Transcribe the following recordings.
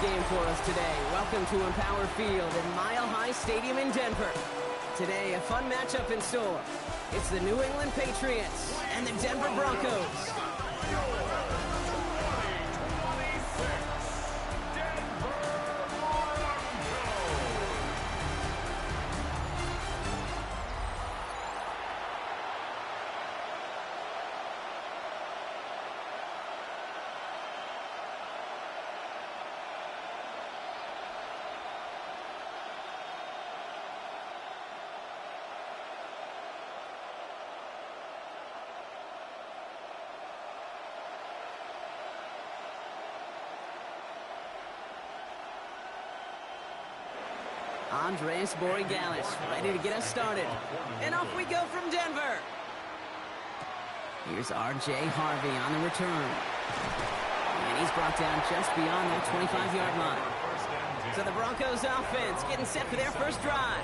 good game for us today. Welcome to Empower Field at Mile High Stadium in Denver. Today, a fun matchup in store. It's the New England Patriots and the Denver Broncos. Andres Borregales ready to get us started. And off we go from Denver. Here's R.J. Harvey on the return. And he's brought down just beyond that 25-yard line. So the Broncos offense getting set for their first drive.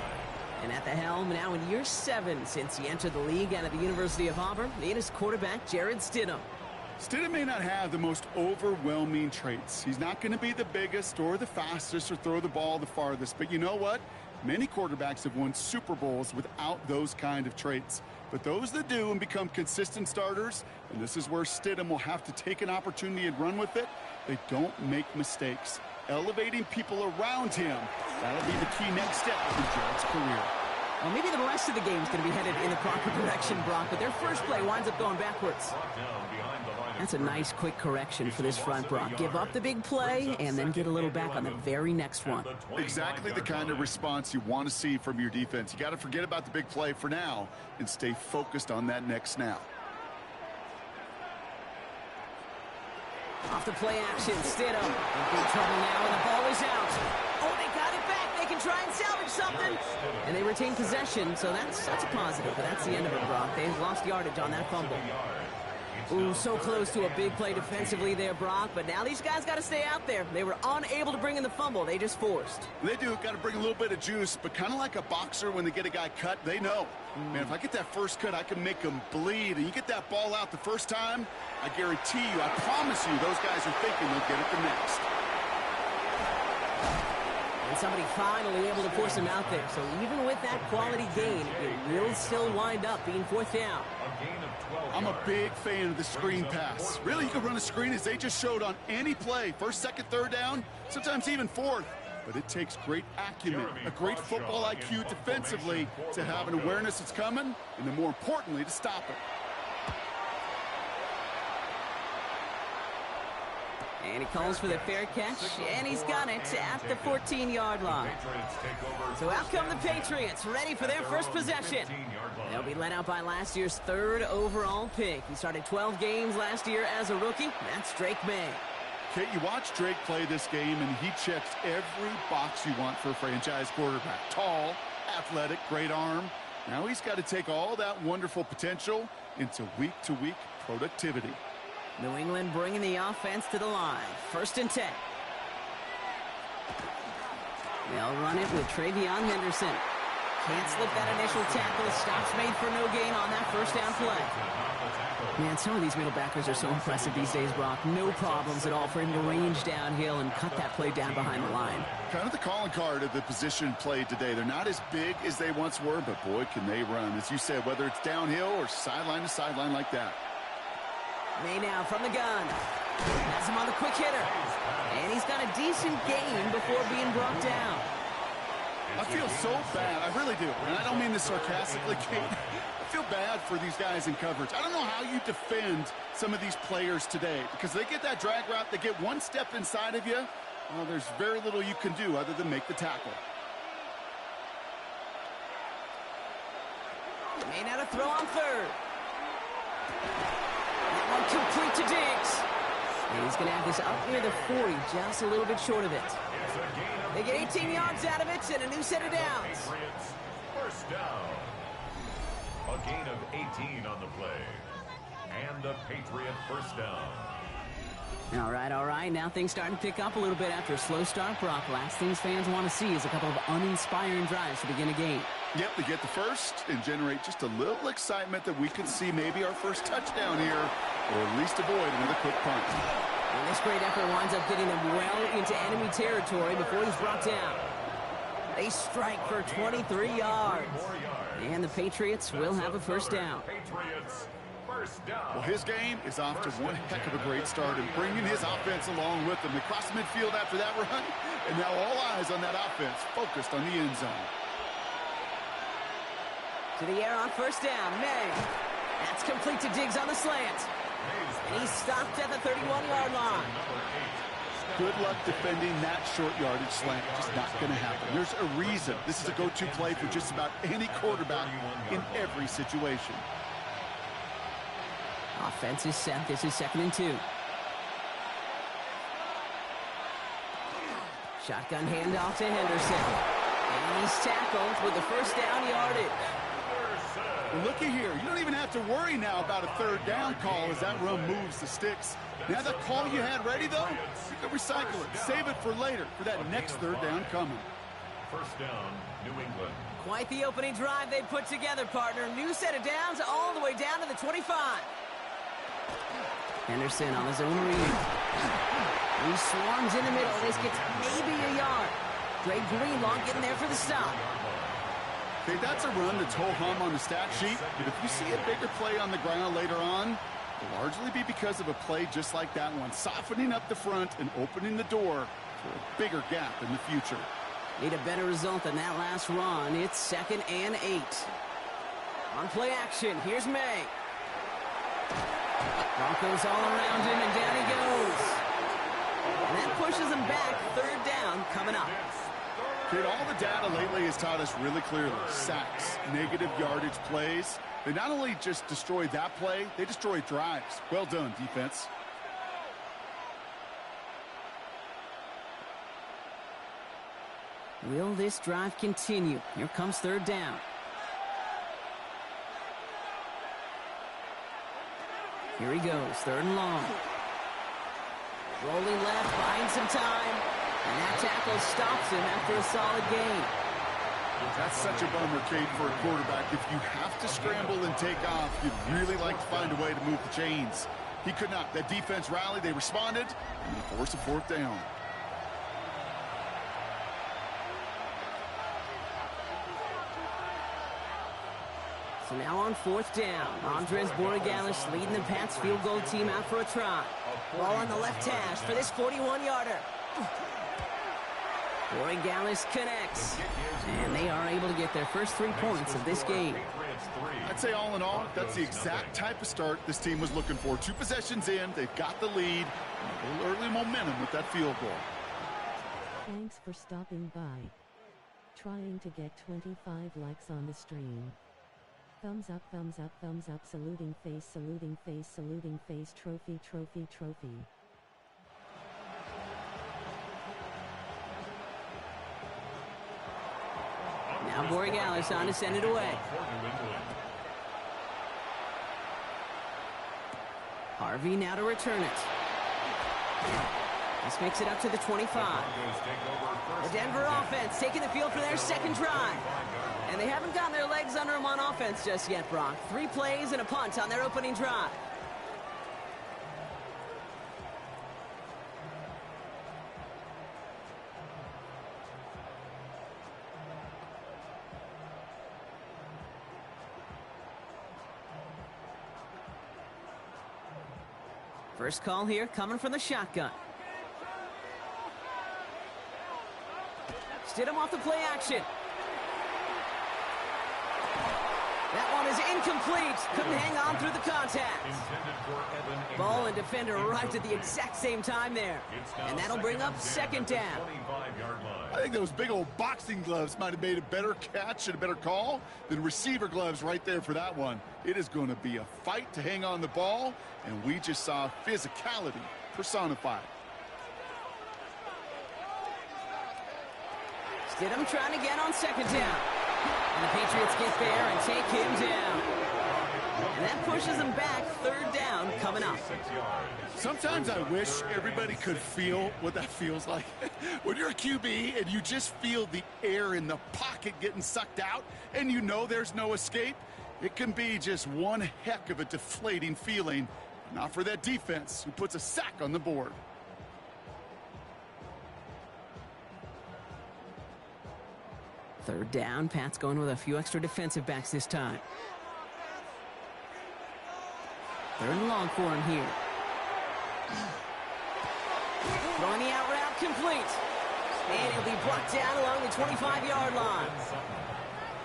And at the helm now in year 7 since he entered the league out of the University of Auburn, it is quarterback Jarrett Stidham. Stidham may not have the most overwhelming traits. He's not going to be the biggest or the fastest or throw the ball the farthest. But you know what? Many quarterbacks have won Super Bowls without those kind of traits. But those that do and become consistent starters, and this is where Stidham will have to take an opportunity and run with it, they don't make mistakes. Elevating people around him, that'll be the key next step in Jarrett's career. Well, maybe the rest of the game is going to be headed in the proper direction, Brock, but their first play winds up going backwards. That's a nice, quick correction for this front, Brock. Give up the big play and then get a little back on the very next one. Exactly the kind of response you want to see from your defense. You got to forget about the big play for now and stay focused on that next snap. Off the play action, Stidham. In big trouble now, and the ball is out. Oh, they got it back. They can try and salvage something. And they retain possession, so that's a positive, but that's the end of it, Brock. They've lost yardage on that fumble. Ooh, so close to a big play defensively there, Brock, but now these guys got to stay out there. They were unable to bring in the fumble. They just forced. They do. Got to bring a little bit of juice, but kind of like a boxer when they get a guy cut, they know. Man, if I get that first cut, I can make them bleed. And you get that ball out the first time, I guarantee you, I promise you, those guys are thinking they'll get it the next. And somebody finally able to force him out there. So even with that quality gain, it will still wind up being fourth down. I'm a big fan of the screen pass. Really, you can run a screen as they just showed on any play. First, second, third down, sometimes even fourth. But it takes great acumen, a great football IQ defensively to have an awareness it's coming, and then more importantly, to stop it. And he calls for the fair catch, and he's got it at the 14-yard line. So out come the Patriots, ready for their first possession. They'll be led out by last year's 3rd overall pick. He started 12 games last year as a rookie. That's Drake May. Kate, you watch Drake play this game, and he checks every box you want for a franchise quarterback. Tall, athletic, great arm. Now he's got to take all that wonderful potential into week-to-week productivity. New England bringing the offense to the line. 1st and 10. They'll run it with Travion Henderson. Can't slip that initial tackle. Stops made for no gain on that first down play. Man, some of these middle backers are so impressive these days, Brock. No problems at all for him to range downhill and cut that play down behind the line. Kind of the calling card of the position played today. They're not as big as they once were, but boy, can they run. As you said, whether it's downhill or sideline to sideline like that. May now from the gun. Has him on the quick hitter. And he's got a decent gain before being brought down. I feel so bad. I really do. And I don't mean this sarcastically, Kate. I feel bad for these guys in coverage. I don't know how you defend some of these players today because they get that drag route, they get one step inside of you. Well, there's very little you can do other than make the tackle. May now to throw on 3rd. That one complete to Diggs. And he's going to have this up near the 40, just a little bit short of it. They get 18 yards out of it and a new set of downs. First down. A gain of 18 on the play. And the Patriot first down. All right. Now things starting to pick up a little bit after a slow start, Brock. Last things fans want to see is a couple of uninspiring drives to begin a game. Yep, they get the first and generate just a little excitement that we could see maybe our first touchdown here, or at least avoid another quick punt. And this great effort winds up getting him well into enemy territory before he's brought down. They strike for 23 yards. And the Patriots will have a first down. Well, his game is off to one heck of a great start and bringing his offense along with him. They cross midfield after that run, and now all eyes on that offense focused on the end zone. To the air on first down, May. That's complete to Diggs on the slant. And he's stopped at the 31-yard line. Good luck defending that short yardage slant. Just not going to happen. There's a reason this is a go-to play for just about any quarterback in every situation. Offense is set. This is 2nd and 2. Shotgun handoff to Henderson. And he's tackled with the first down yardage. Well, looky here. You don't even have to worry now about a third down call as that run moves the sticks. Now the call you had ready, though, you can recycle it. Save it for later for that next third down coming. First down, New England. Quite the opening drive they put together, partner. New set of downs all the way down to the 25. Henderson on his own read. He swarms in the middle. This gets maybe a yard. Dre Greenlaw getting there for the stop. Okay, that's a run that's ho-hum on the stat sheet, but if you see a bigger play on the ground later on, it'll largely be because of a play just like that one, softening up the front and opening the door for a bigger gap in the future. Need a better result than that last run. It's 2nd and 8. On play action, here's May. Broncos all around him, and down he goes. And that pushes him back. Third down coming up. Kid, all the data lately has taught us really clearly. Sacks, negative yardage plays. They not only just destroyed that play, they destroyed drives. Well done, defense. Will this drive continue? Here comes third down. Here he goes, 3rd and long. Rolling left, buying some time. And that tackle stops him after a solid gain. That's such a bummer, Kate, for a quarterback. If you have to scramble and take off, you'd really like to find a way to move the chains. He could not. That defense rallied, they responded, and they forced a 4th down. So now on 4th down, Andres Borregalis leading the Pats field goal team out for a try. Ball on the left hash for this 41-yarder. Borregalis connects, and they are able to get their first 3 points of this game. I'd say all in all, that's the exact type of start this team was looking for. 2 possessions in, they've got the lead, and a little early momentum with that field goal. Thanks for stopping by. Trying to get 25 likes on the stream. Thumbs up, thumbs up, thumbs up, saluting face, saluting face, saluting face, trophy, trophy, trophy. Now Borregalis on to send it away. Harvey now to return it. This makes it up to the 25. The Denver offense taking the field for their 2nd drive. And they haven't gotten their legs under them on offense just yet, Brock. 3 plays and a punt on their opening drive. First call here coming from the shotgun. Stidham off the play action. That one is incomplete. Couldn't hang on through the contact. Ball and defender arrived at the exact same time there. And that'll bring up 2nd down. I think those big old boxing gloves might have made a better catch and a better call than receiver gloves right there for that one. It is going to be a fight to hang on the ball, and we just saw physicality personified. Stidham trying to get on 2nd down. And the Patriots get there and take him down. And that pushes him back. 3rd down coming up. Sometimes I wish everybody could feel what that feels like. When you're a QB and you just feel the air in the pocket getting sucked out and you know there's no escape, it can be just one heck of a deflating feeling. Not for that defense, who puts a sack on the board. Third down. Pat's going with a few extra defensive backs this time. Third and long for him here. Throwing the out route complete. And he'll be brought down along the 25-yard line.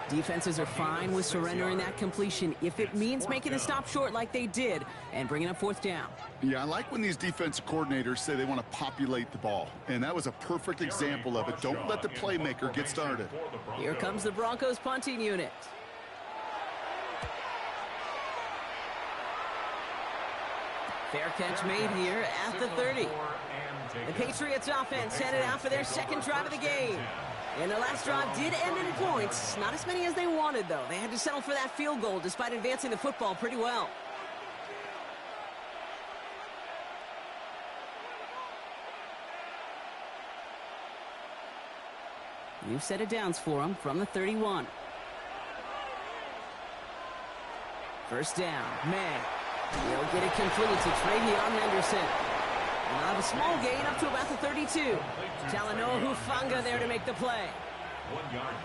Defenses are fine with surrendering that completion if it means making a stop short like they did and bringing up fourth down. Yeah, I like when these defensive coordinators say they want to populate the ball. And that was a perfect example of it. Don't let the playmaker get started. Here comes the Broncos punting unit. Fair catch made here at the 30. The Patriots offense headed out for their second drive of the game. And their last drive did end in points. Not as many as they wanted, though. They had to settle for that field goal despite advancing the football pretty well. New set of downs for them from the 31. First down, May. He'll get it complete to Travion Henderson. And they'll have a small gain up to about the 32. Talanoa Hufanga there to make the play.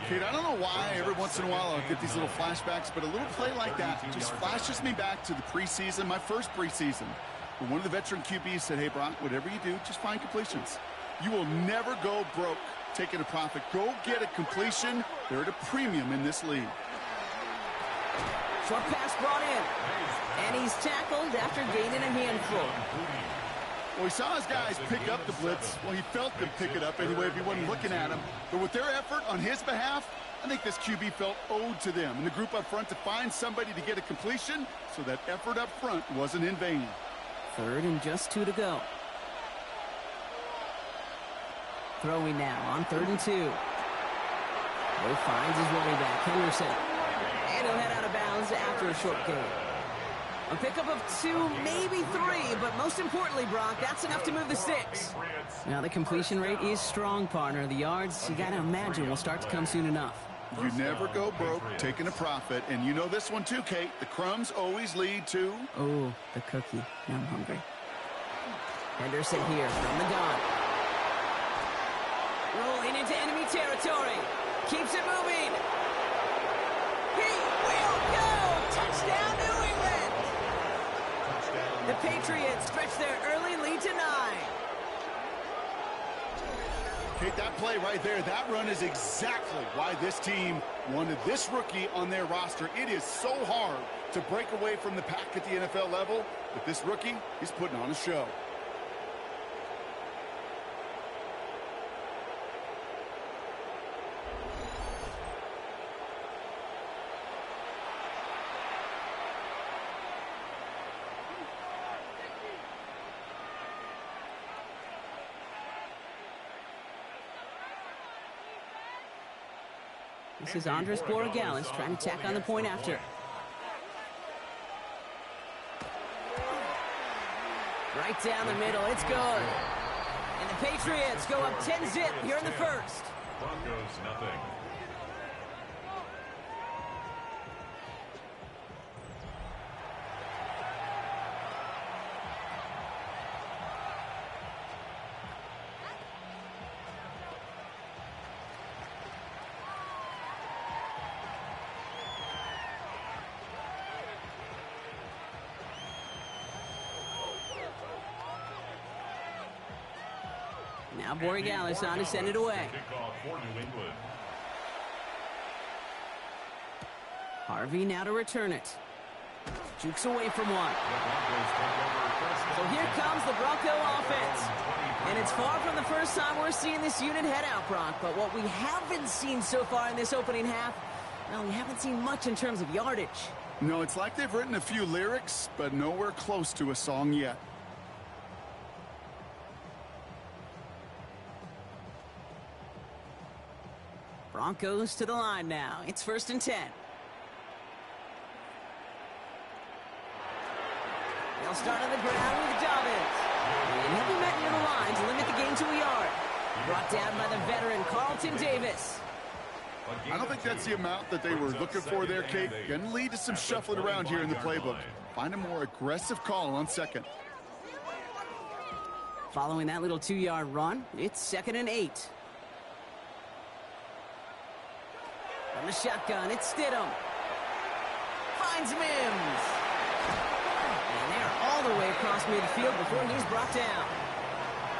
Kate, I don't know why every once in a while I'll get these little flashbacks, but a little play like that just flashes me back to the preseason, my first preseason. When one of the veteran QBs said, hey, Brock, whatever you do, just find completions. You will never go broke taking a profit. Go get a completion. They're at a premium in this league. Short pass brought in. And he's tackled after gaining a handful. Well, he saw his guys pick up the blitz. Well, he felt them pick it up anyway if he wasn't looking at him. But with their effort on his behalf, I think this QB felt owed to them and the group up front to find somebody to get a completion, so that effort up front wasn't in vain. Third and just 2 to go. Throwing now on 3rd and 2. He finds his running back, Henderson. And he'll head out of bounds after a short gain. A pickup of 2, maybe 3, but most importantly, Brock, that's enough to move the sticks. Now, the completion rate is strong, partner. The yards, you got to imagine, will start to come soon enough. You never go broke taking a profit, and you know this one too, Kate. The crumbs always lead to... Oh, the cookie. Now I'm hungry. Henderson here from the gun. Rolling into enemy territory. Keeps it moving. He will go! Touchdown, New England! The Patriots stretch their early lead to 9. Kate, that play right there, that run is exactly why this team wanted this rookie on their roster. It is so hard to break away from the pack at the NFL level, but this rookie is putting on a show. This is Andres Borregales trying to tack on the point after. Right down the middle, it's good. And the Patriots go up 10-zip here in the first. Broncos, nothing. Now Borregales on to send it away. Kickoff for New England. Harvey now to return it. Jukes away from one. So here comes the Bronco offense. And it's far from the first time we're seeing this unit head out, Brock. But what we haven't seen so far in this opening half, well, we haven't seen much in terms of yardage. No, it's like they've written a few lyrics, but nowhere close to a song yet. Broncos to the line now. It's 1st and 10. They'll start on the ground with Dobbins. And he'll be met near the line to limit the gain to a yard. Brought down by the veteran Carlton Davis. I don't think that's the amount that they were looking for there, Kate. Going to lead to some shuffling around here in the playbook. Find a more aggressive call on second. Following that little 2-yard run, it's 2nd and 8. From the shotgun, it's Stidham. Finds Mims. And they're all the way across midfield before he's brought down.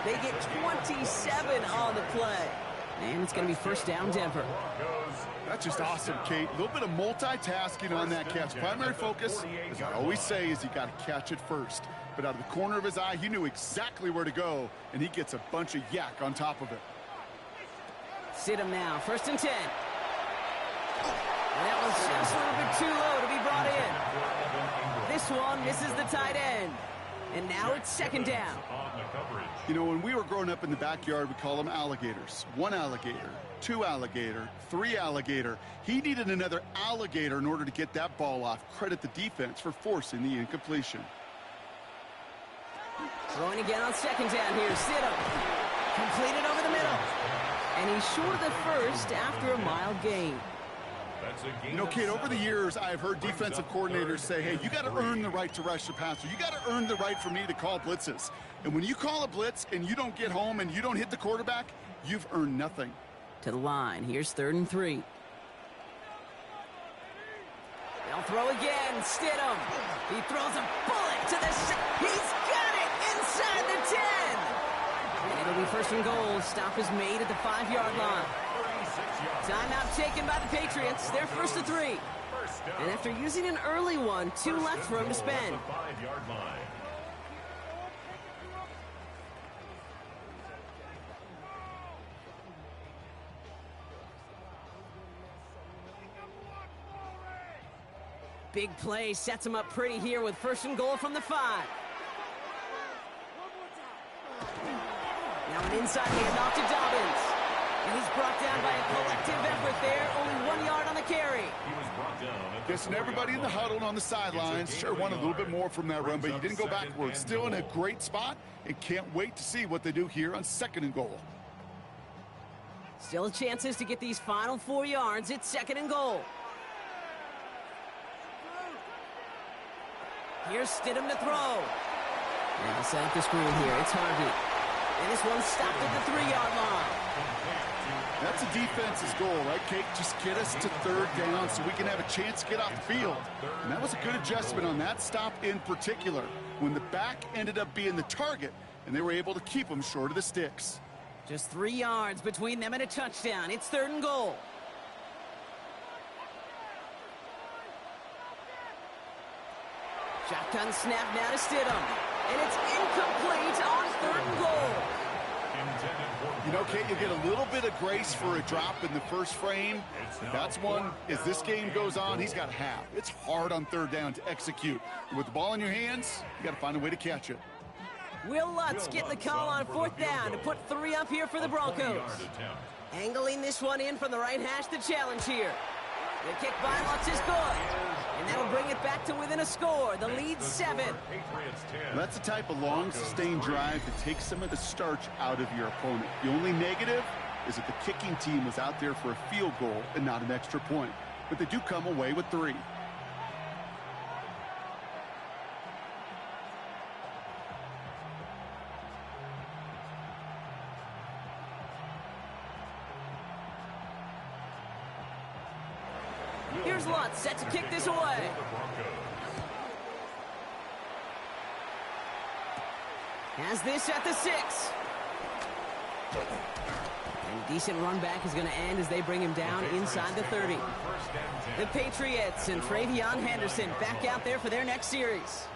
They get 27 on the play. And it's going to be first down, Denver. That's just awesome, Kate. A little bit of multitasking on that catch. Primary focus, as I always say, is you got to catch it first. But out of the corner of his eye, he knew exactly where to go, and he gets a bunch of yak on top of it. Stidham now, 1st and 10. And that was just a little bit too low to be brought in. This one misses the tight end. And now it's 2nd down. You know, when we were growing up in the backyard, we call them alligators. 1 alligator, 2 alligator, 3 alligator. He needed another alligator in order to get that ball off. Credit the defense for forcing the incompletion. Throwing again on 2nd down here. Stidham. Completed over the middle. And he's short of the first after a mile gain. You know, Kate, over the years, I've heard defensive coordinators say, hey, you got to earn the right to rush the passer. You got to earn the right for me to call blitzes. And when you call a blitz and you don't get home and you don't hit the quarterback, you've earned nothing. To the line. Here's 3rd and 3. They'll throw again. Stidham. He throws a bullet to the... He's got it inside the 10. And it'll be 1st and goal. Stop is made at the 5-yard line. Timeout taken by the Patriots. They're 1st and 3. And after using an early one, 2 left for him to spend. Big play sets him up pretty here with 1st and goal from the 5. Now an inside handoff to Dobbins. And he's brought down by a collective effort there. Only 1 yard on the carry. Guessing everybody in the huddle and on the sidelines sure wanted a little bit more from that run, but he didn't go backwards. Still in a great spot and can't wait to see what they do here on 2nd and goal. Still chances to get these final 4 yards. It's 2nd and goal. Here's Stidham to throw. And he'll set up the screen here. It's Harvey. And this one's stopped at the 3-yard line. That's a defense's goal, right, Kate? Just get us to 3rd down so we can have a chance to get off the field. And that was a good adjustment on that stop in particular, when the back ended up being the target, and they were able to keep him short of the sticks. Just 3 yards between them and a touchdown. It's 3rd and goal. Shotgun snap now to Stidham. And it's incomplete on 3rd and goal. You know, Kate, you get a little bit of grace for a drop in the first frame. That's one, as this game goes on, he's got half. It's hard on 3rd down to execute. With the ball in your hands, you got to find a way to catch it. Will Lutz getting the call on 4th down to put 3 up here for the Broncos. Angling this one in from the right hash to challenge here. The kick by Lutz is good. And that'll bring it back to within a score. The lead's 7. That's the type of long, sustained drive that takes some of the starch out of your opponent. The only negative is that the kicking team was out there for a field goal and not an extra point. But they do come away with 3. Here's Lutz, set to kick this away. Has this at the 6. And a decent run back is going to end as they bring him down inside the 30. The Patriots and Travion Henderson back out there for their next series.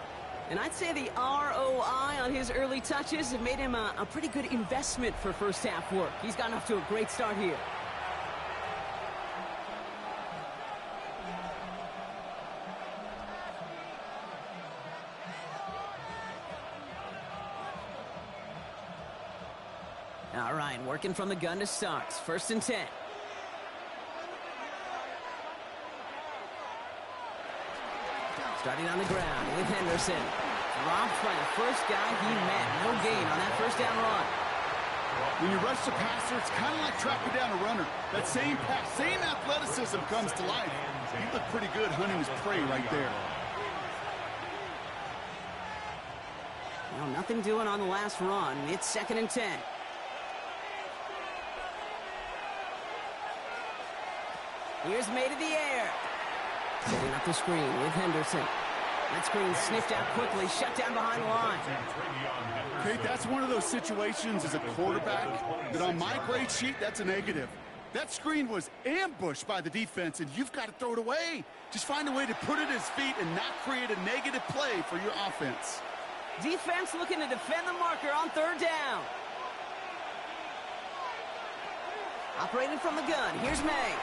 And I'd say the ROI on his early touches have made him a pretty good investment for first half work. He's gotten off to a great start here. All right, working from the gun to start. 1st and 10. Starting on the ground with Henderson. Dropped by the first guy he met. No gain on that 1st down run. When you rush the passer, it's kind of like tracking down a runner. That same pass, same athleticism comes to life. He looked pretty good hunting his prey right there. Well, nothing doing on the last run. It's 2nd and 10. Here's May to the air. Setting up the screen with Henderson. That screen sniffed out quickly, shut down behind the line. Okay, that's one of those situations as a quarterback that on my grade sheet, that's a negative. That screen was ambushed by the defense, and you've got to throw it away. Just find a way to put it at his feet and not create a negative play for your offense. Defense looking to defend the marker on 3rd down. Operating from the gun, here's May.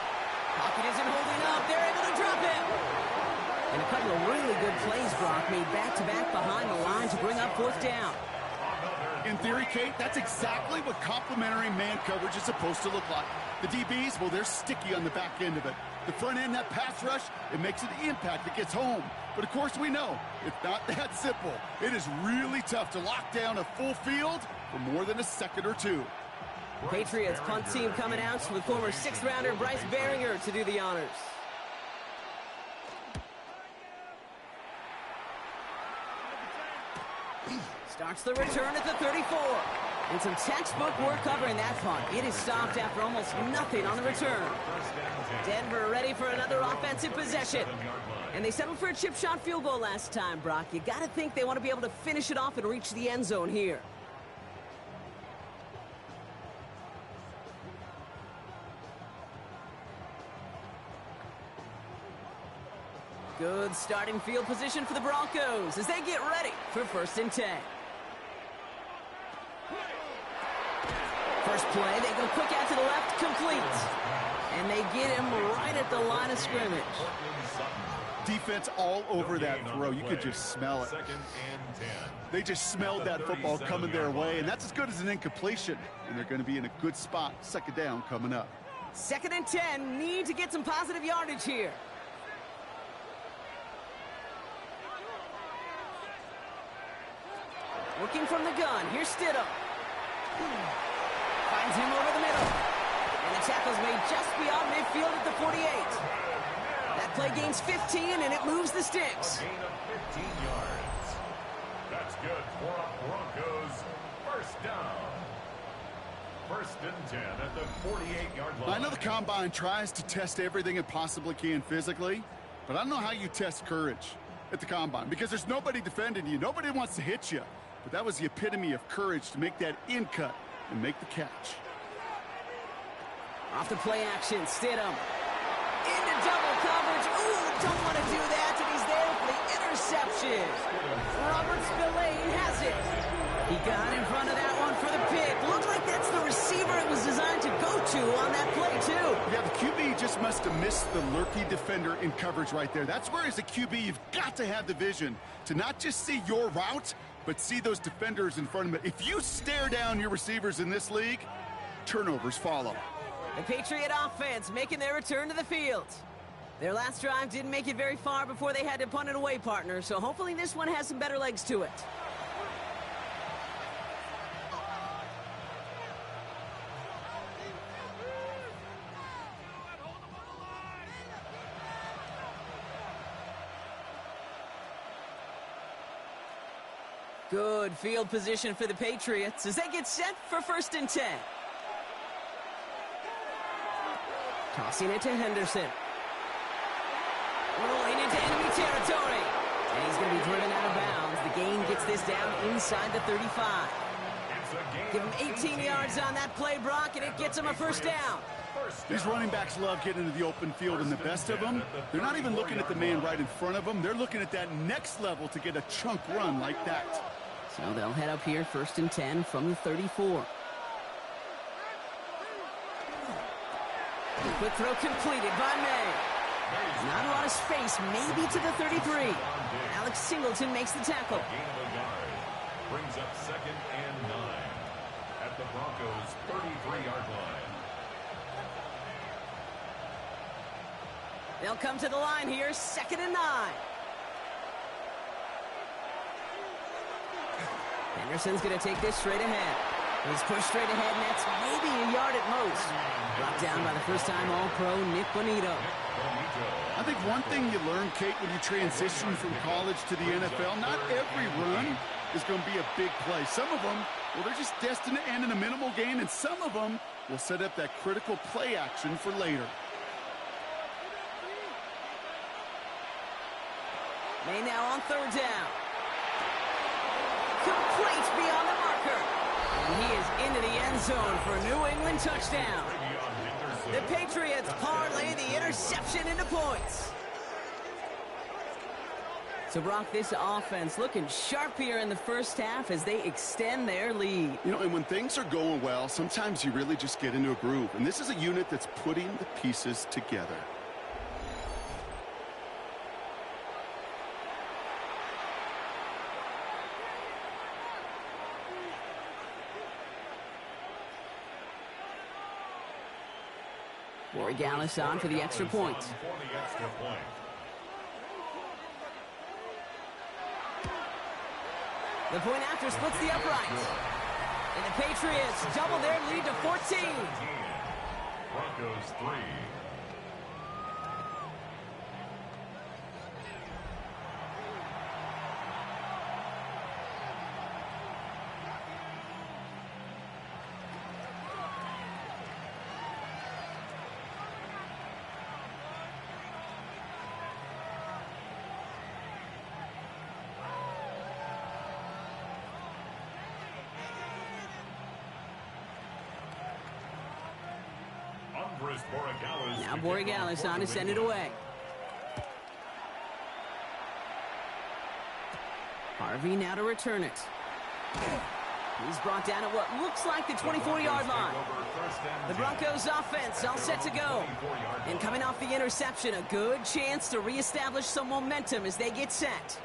Pocket isn't holding up, they're able to drop him. And a couple of really good plays, Brock, made back-to-back behind the line to bring up 4th down. In theory, Kate, that's exactly what complementary man coverage is supposed to look like. The DBs, well, they're sticky on the back end of it. The front end, that pass rush, it makes an impact that gets home. But of course we know, it's not that simple. It is really tough to lock down a full field for more than a second or two. Patriots punt team coming out with former 6th-rounder Bryce Behringer to do the honors. Starts the return at the 34. And some textbook work covering that punt. It is stopped after almost nothing on the return. Denver ready for another offensive possession. And they settled for a chip shot field goal last time, Brock. You got to think they want to be able to finish it off and reach the end zone here. Good starting field position for the Broncos as they get ready for 1st and 10. First play, they go quick out to the left, complete. And they get him right at the line of scrimmage. Defense all over that throw. You could just smell it. They just smelled that football coming their way, and that's as good as an incompletion. And they're going to be in a good spot. 2nd down coming up. 2nd and 10, need to get some positive yardage here. Working from the gun, here's Stidham. Finds him over the middle. And the tackle's made just beyond midfield at the 48. That play gains 15, and it moves the sticks. Gain of 15 yards. That's good for a Broncos 1st down. 1st and 10 at the 48-yard line. I know the Combine tries to test everything it possibly can physically, but I don't know how you test courage at the Combine because there's nobody defending you. Nobody wants to hit you. But that was the epitome of courage to make that in cut and make the catch. Off the play action, Stidham. Into double coverage. Ooh, don't want to do that, and he's there for the interception. Robert Spillane has it. He got in front of that one for the pick. Looks like that's the receiver it was designed to go to on that play, too. Yeah, the QB just must have missed the lurky defender in coverage right there. That's where, as a QB, you've got to have the vision to not just see your route, but see those defenders in front of it. If you stare down your receivers in this league, turnovers follow. The Patriot offense making their return to the field. Their last drive didn't make it very far before they had to punt it away, partner, so hopefully this one has some better legs to it. Good field position for the Patriots as they get set for 1st and 10. Tossing it to Henderson. Rolling into enemy territory. And he's going to be driven out of bounds. The gain gets this down inside the 35. Give him 18 yards on that play, Brock, and it gets him a 1st down. These running backs love getting into the open field, and the best of them, they're not even looking at the man right in front of them. They're looking at that next level to get a chunk run like that. So they'll head up here 1st and 10 from the 34. Quick throw completed by May. Not a lot of space, maybe to the 33. Alex Singleton makes the tackle. Brings up 2nd and 9 at the Broncos' 33-yard line. They'll come to the line here, 2nd and 9. Henderson's going to take this straight ahead. He's pushed straight ahead, and that's maybe a yard at most. Brought down by the first-time All-Pro Nick Bonito. I think one thing you learn, Kate, when you transition from college to the NFL, not every run is going to be a big play. Some of them, well, they're just destined to end in a minimal gain, and some of them will set up that critical play action for later. May now on third down. Complete beyond the marker. And he is into the end zone for a New England touchdown. The Patriots parlay the interception into points. So, Brock, this offense looking sharp here in the first half as they extend their lead. You know, and when things are going well, sometimes you really just get into a groove. And this is a unit that's putting the pieces together. Gallus on for the extra point. The point after splits the upright. And the Patriots double their lead to 14. Broncos 3. Now Borregales on to send it away. Harvey now to return it. He's brought down at what looks like the 24-yard line. The Broncos offense all set to go. And coming off the interception, a good chance to reestablish some momentum as they get set.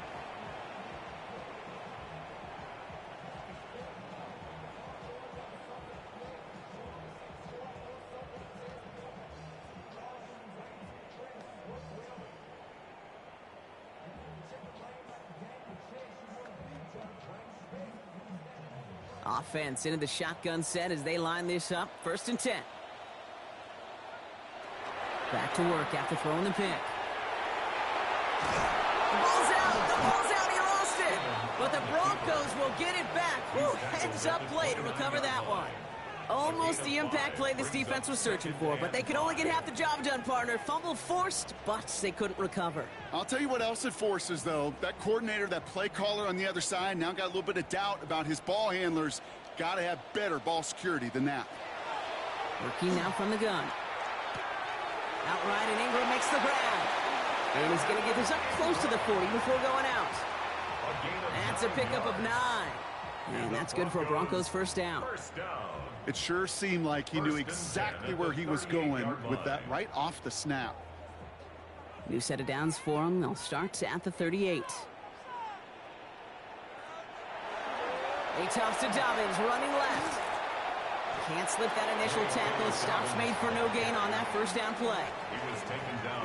Offense into the shotgun set as they line this up. 1st and 10. Back to work after throwing the pick. The ball's out. The ball's out. He lost it. But the Broncos will get it back. Whew, heads up play to recover that one. Almost the impact play this defense was searching for, but they could only get half the job done, partner. Fumble forced, but they couldn't recover. I'll tell you what else it forces, though. That coordinator, that play caller on the other side, now got a little bit of doubt about his ball handlers. Got to have better ball security than that. Working now from the gun. Outright, and Ingram makes the grab. And he's going to get this up close to the 40 before going out. That's a pickup of 9. And that's good for a Broncos first down. It sure seemed like he knew exactly where he was going with that right off the snap. New set of downs for him. They'll start at the 38. He toss to Dobbins, running left. Can't slip that initial tackle. Stops made for no gain on that first down play.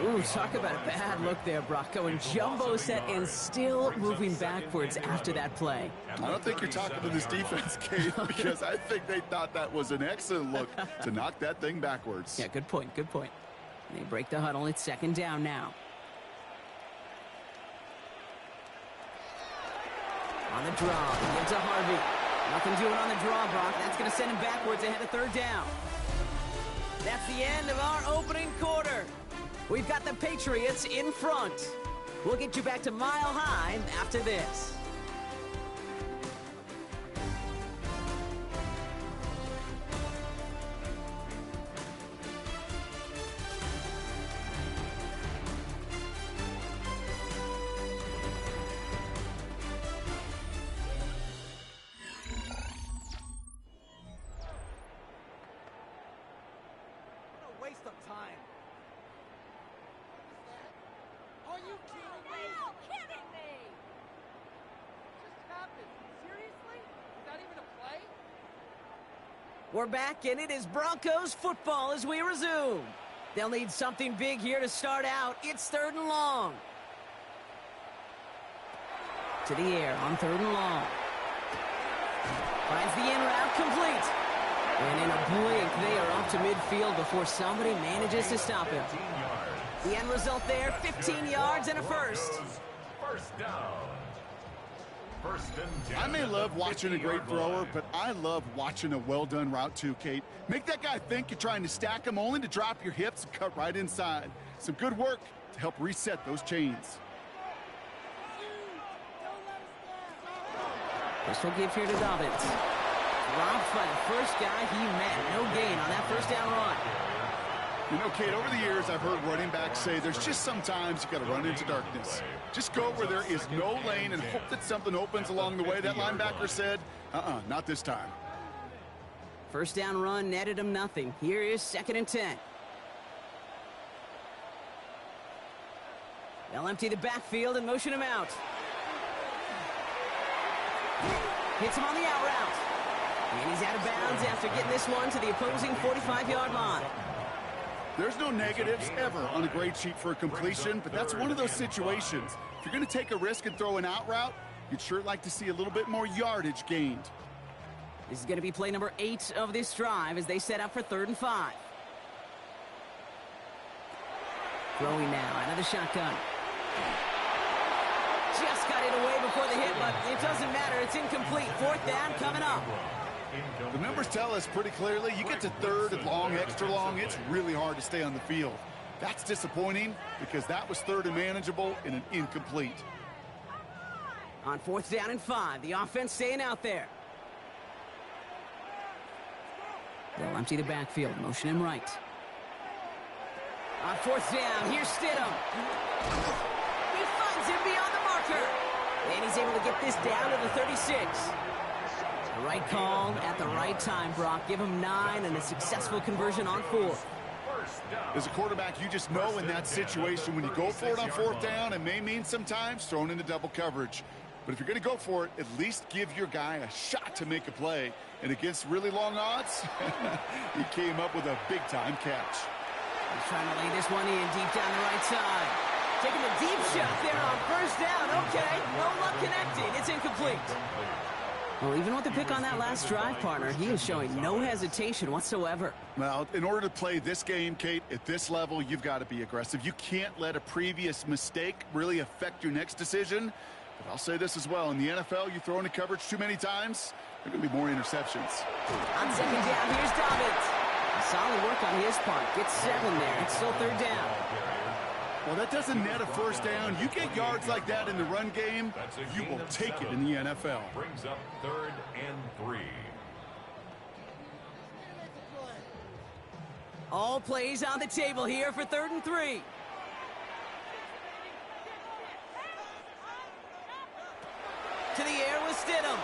Ooh, talk about a bad look there, Brock. Going jumbo set and still moving backwards after that play. I don't think you're talking to this defense, Kate, because I think they thought that was an excellent look to knock that thing backwards. Yeah, good point, good point. They break the huddle. It's 2nd down now. On the draw, into Harvey. Nothing doing on the draw, Brock. That's going to send him backwards ahead of 3rd down. That's the end of our opening quarter. We've got the Patriots in front. We'll get you back to Mile High after this. We're back, and it is Broncos football as we resume. They'll need something big here to start out. It's 3rd and long. To the air on 3rd and long. Finds the in route complete. And in a blink, they are up to midfield before somebody manages to stop him. The end result there, 15 yards and a first. First down. First and 10. I may love watching a great thrower, but I love watching a well-done route too, Kate. Make that guy think you're trying to stack him only to drop your hips and cut right inside. Some good work to help reset those chains. Pistol give here to Dobbins. Dropped by the first guy he met. No gain on that first down run. You know, Kate, over the years, I've heard running backs say there's just sometimes you got to run into darkness. Just go where there is no lane and hope that something opens along the way. That linebacker said, not this time. First down run netted him nothing. Here is 2nd and 10. They'll empty the backfield and motion him out. Hits him on the out route. And he's out of bounds after getting this one to the opposing 45-yard line. There's no negatives ever on a grade sheet for a completion, but that's one of those situations. If you're going to take a risk and throw an out route, you'd sure like to see a little bit more yardage gained. This is going to be play number 8 of this drive as they set up for 3rd and 5. Throwing now out of the shotgun. Just got it away before the hit, but it doesn't matter. It's incomplete. 4th down coming up. The numbers tell us pretty clearly, you get to 3rd and long, extra long, it's really hard to stay on the field. That's disappointing because that was 3rd and manageable in an incomplete. On 4th down and 5, the offense staying out there. They'll empty the backfield, motion him right. On 4th down, here's Stidham. He finds him beyond the marker. And he's able to get this down to the 36. The right call at the right time, Brock. Give him 9 and a successful conversion on 4th. As a quarterback, you just know in that situation when you go for it on 4th down, it may mean sometimes thrown into double coverage. But if you're going to go for it, at least give your guy a shot to make a play. And against really long odds, he came up with a big-time catch. He's trying to lay this one in deep down the right side. Taking a deep shot there on 1st down. Okay, no luck connecting. It's incomplete. Well, even with the pick on that last drive, partner, he is showing no hesitation whatsoever. Well, in order to play this game, Kate, at this level, you've got to be aggressive. You can't let a previous mistake really affect your next decision. But I'll say this as well. In the NFL, you throw into coverage too many times, there are going to be more interceptions. On 2nd down, here's Dobbins. Solid work on his part. Gets 7 there. It's still 3rd down. Well, that doesn't net a 1st down. You get yards like that in the run game, you will take it in the NFL. Brings up 3rd and 3. All plays on the table here for 3rd and 3. To the air with Stidham.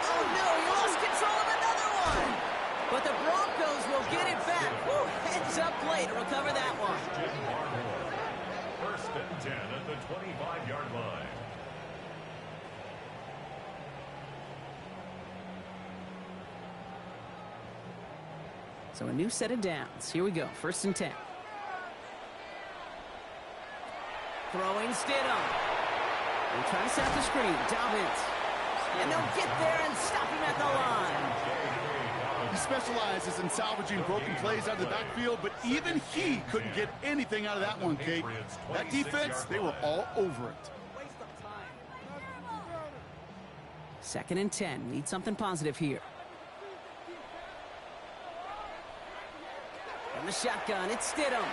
Oh, no, he lost control of another one. But the Broncos will get it back. Woo, heads-up play to recover that one. 1st and 10 at the 25-yard line. So a new set of downs. Here we go. 1st and 10. Throwing Stidham. They're trying to set up the screen. Dobbins. And they'll get there and stop him at the line. He specializes in salvaging broken plays out of the backfield, but even he couldn't get anything out of that one, Kate. That defense, they were all over it. 2nd and 10. Need something positive here. From the shotgun, it's Stidham.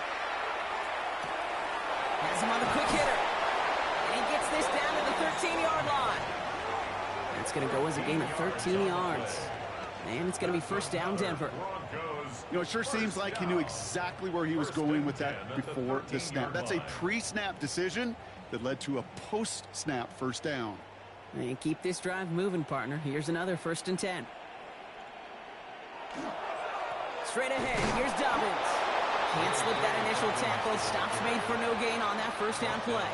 Has him on the quick hitter. And he gets this down to the 13-yard line. That's going to go as a gain of 13 yards. And it's going to be 1st down, Denver. You know, it sure seems like he knew exactly where he was going with that before the snap. That's a pre-snap decision that led to a post-snap 1st down. And keep this drive moving, partner. Here's another 1st and 10. Straight ahead, here's Dobbins. Can't slip that initial tackle. Stops made for no gain on that 1st down play.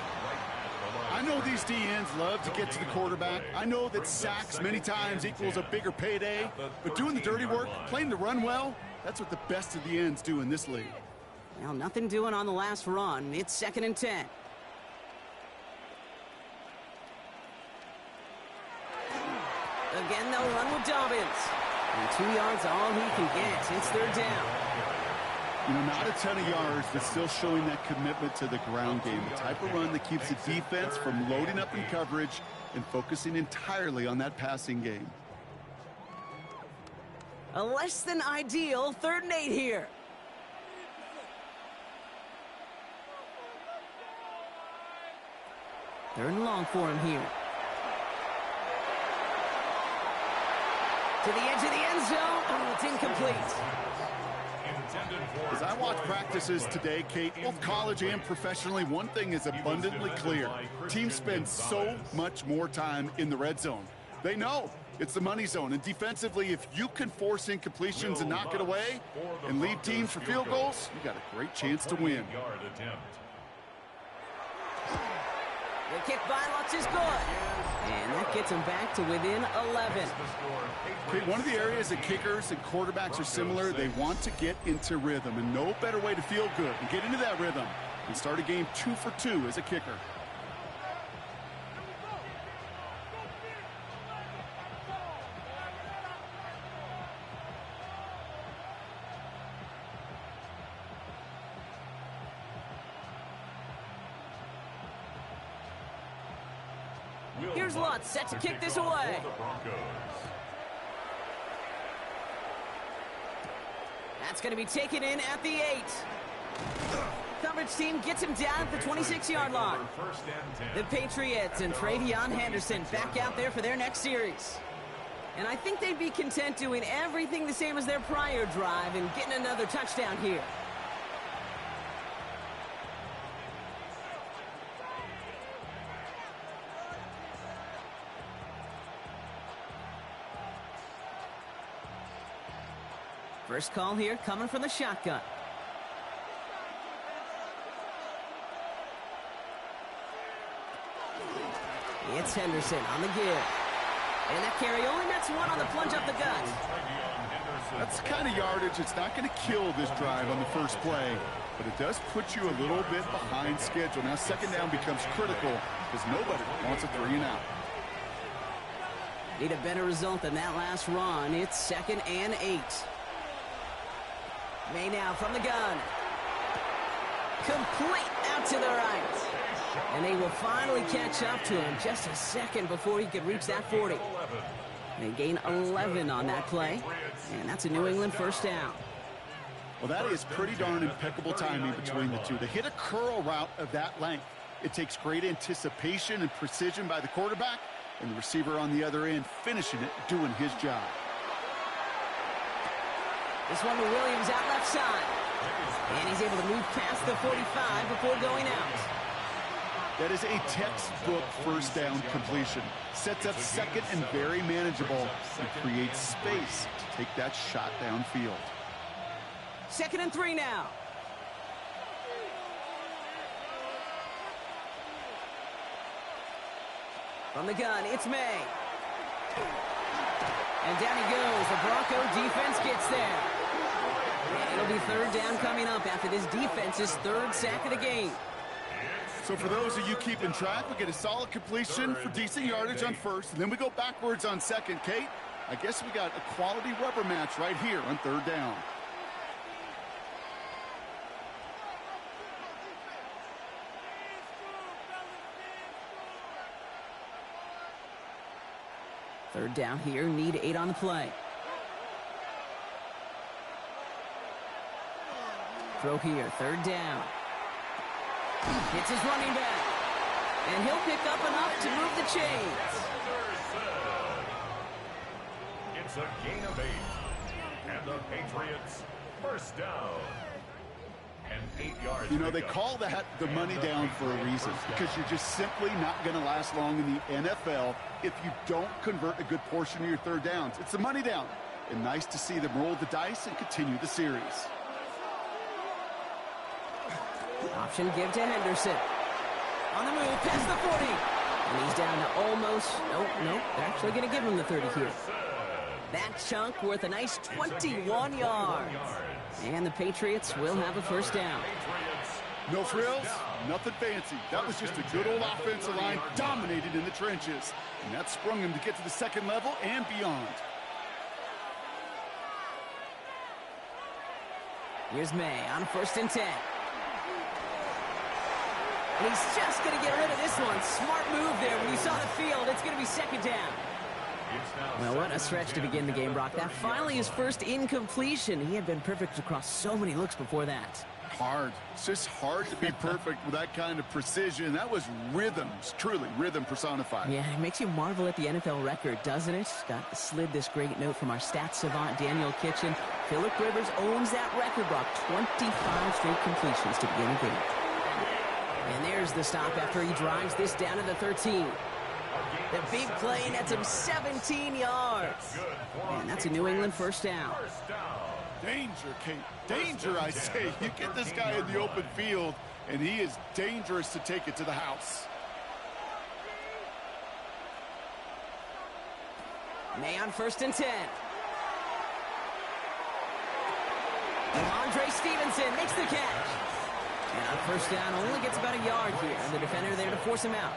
I know these DNs love to get to the quarterback. I know that sacks many times equals a bigger payday. But doing the dirty work, playing the run well, that's what the best of the ends do in this league. Well, nothing doing on the last run. It's 2nd and 10. Again, they'll run with Dobbins. And 2 yards all he can get. It's third down. You know, not a ton of yards, but still showing that commitment to the ground game. The type of run that keeps the defense from loading up in coverage and focusing entirely on that passing game. A less than ideal 3rd and 8 here. Third and long for him here. To the edge of the end zone. Oh, it's incomplete. As I watch practices today, Kate, both college and professionally, one thing is abundantly clear. Teams spend so much more time in the red zone. They know it's the money zone. And defensively, if you can force incompletions and knock it away and lead teams for field goals, you got a great chance to win. The kick by Lutz is good. And that gets him back to within 11. Okay, one of the areas that kickers and quarterbacks are similar, they want to get into rhythm. And no better way to feel good and get into that rhythm and start a game 2 for 2 as a kicker. Here's Lutz, set to kick this away. That's going to be taken in at the 8. Coverage team gets him down at the 26-yard line. The Patriots and Travion Henderson back out there for their next series. And I think they'd be content doing everything the same as their prior drive and getting another touchdown here. First call here coming from the shotgun. It's Henderson on the give. And that carry only nets one on the plunge up the gut. That's the kind of yardage it's not going to kill this drive on the first play, but it does put you a little bit behind schedule. Now second down becomes critical because nobody wants a 3 and out. Need a better result than that last run. It's 2nd and 8. May now from the gun. Complete out to the right. And they will finally catch up to him just a second before he could reach that 40. They gain 11 on that play. And that's a New England first down. Well, that is pretty darn impeccable timing between the two. They hit a curl route of that length. It takes great anticipation and precision by the quarterback, and the receiver on the other end finishing it, doing his job. This one to Williams out left side. And he's able to move past the 45 before going out. That is a textbook first down completion. Sets up second and very manageable and creates space to take that shot downfield. 2nd and 3 now. From the gun, it's May. And down he goes. The Bronco defense gets there. And it'll be 3rd down coming up after this defense's 3rd sack of the game. So for those of you keeping track, we get a solid completion for decent yardage on first, and then we go backwards on second. Kate, I guess we got a quality rubber match right here on 3rd down. Third down here, need 8 on the play. Throw here, 3rd down. It's his running back. And he'll pick up enough to move the chains. It's a gain of 8. And the Patriots first down. And 8 yards. You know, they call that the money down for a reason, because you're just simply not going to last long in the NFL if you don't convert a good portion of your 3rd downs. It's the money down. And nice to see them roll the dice and continue the series. Option give to Henderson. On the move, past the 40. And he's down to almost, nope, they're actually going to give him the 30 here. That chunk worth a nice 21 yards. And the Patriots will have a first down. No frills, Nothing fancy. That was just a good old offensive line dominated in the trenches. And that sprung him to get to the second level and beyond. Here's May on 1st and 10. And he's just going to get rid of this one. Smart move there. When you saw the field, it's going to be 2nd down. Well, what a stretch to begin the game, Brock. That finally his first incompletion. He had been perfect across so many looks before that. Hard. It's just hard to be perfect with that kind of precision. That was rhythm. It's truly rhythm personified. Yeah, it makes you marvel at the NFL record, doesn't it? Got slid this great note from our stats savant, Daniel Kitchen. Phillip Rivers owns that record, Brock. 25 straight completions to begin the game. And there's the stop after he drives this down to the 13. The big play nets him 17 yards. And that's a New England 1st down. Danger, Kate. Danger, I say. You get this guy in the open field, and he is dangerous to take it to the house. May on 1st and 10. Andre Stevenson makes the catch. And on 1st down, only gets about a yard here. And the defender there to force him out.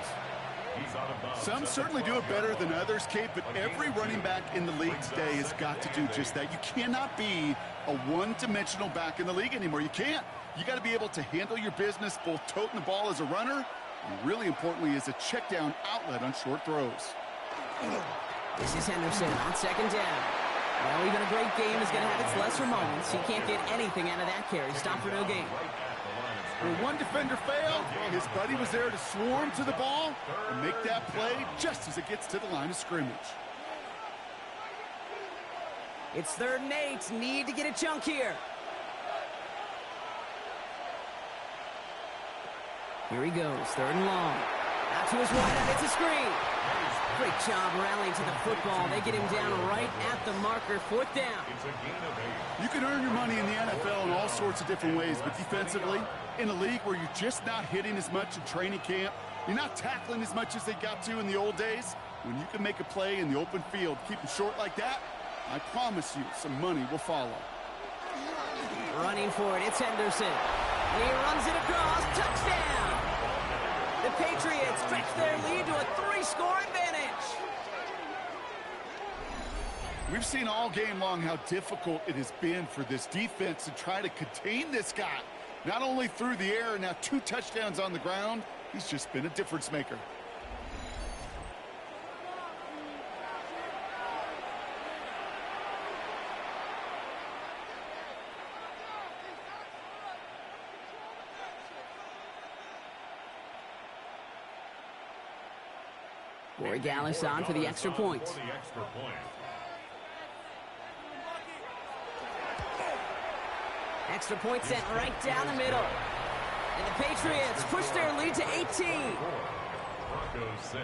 Some certainly do it better than others, Kate, but every running back in the league today has got to do just that. You cannot be a one-dimensional back in the league anymore. You can't. You got to be able to handle your business, both toting the ball as a runner, and really importantly, as a check-down outlet on short throws. This is Henderson on 2nd down. Well, even a great game is going to have its lesser moments. He can't get anything out of that carry. Stop for no gain. When one defender failed, his buddy was there to swarm to the ball and make that play just as it gets to the line of scrimmage. It's 3rd and 8. Need to get a chunk here. Here he goes. 3rd and long. Out to his right, it's a screen. Great job rallying to the football. They get him down right at the marker. 4th down. You can earn your money in the NFL in all sorts of different ways, but defensively, in a league where you're just not hitting as much in training camp, you're not tackling as much as they got to in the old days, when you can make a play in the open field, keep them short like that, I promise you some money will follow. Running for it, it's Henderson. And he runs it across. Touchdown! The Patriots stretch their lead to a 3-score advantage. We've seen all game long how difficult it has been for this defense to try to contain this guy. Not only through the air, now 2 touchdowns on the ground. He's just been a difference maker. Corey Gallis on for the extra point. Extra point sent right down the middle. And the Patriots push their lead to 18. Broncos 6.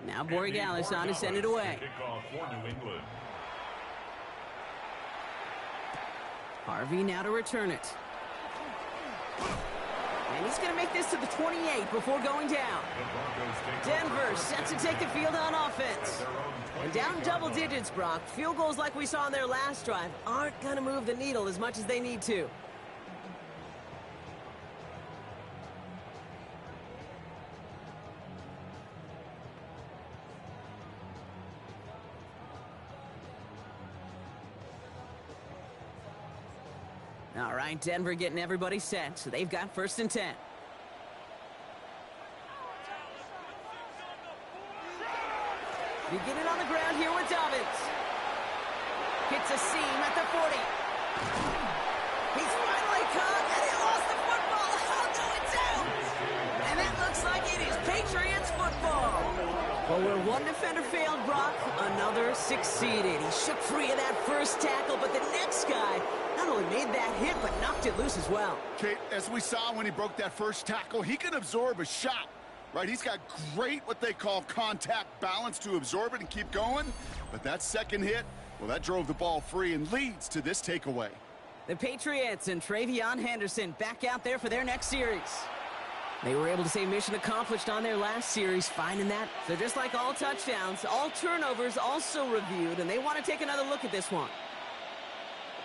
Now Borregales on to send it away. Kickoff for New England. Harvey now to return it. And he's going to make this to the 28 before going down. Denver set to take the field on offense. And down double digits, Brock. Field goals like we saw on their last drive aren't going to move the needle as much as they need to. All right, Denver getting everybody set, so they've got 1st and 10. Beginning on the ground here with Dobbins. Hits a seam at the 40. He's finally caught, and he lost the football. Oh, no, it's out. And it looks like it is Patriots football. Well, where one defender failed, Brock, another succeeded. He shook free of that first tackle, but the next guy not only made that hit, but knocked it loose as well. Kate, as we saw when he broke that first tackle, he can absorb a shot right? He's got great, what they call contact balance to absorb it and keep going. But that second hit, well, that drove the ball free and leads to this takeaway. The Patriots and Travion Henderson back out there for their next series. They were able to say mission accomplished on their last series, finding that. So just like all touchdowns, all turnovers also reviewed, and they want to take another look at this one.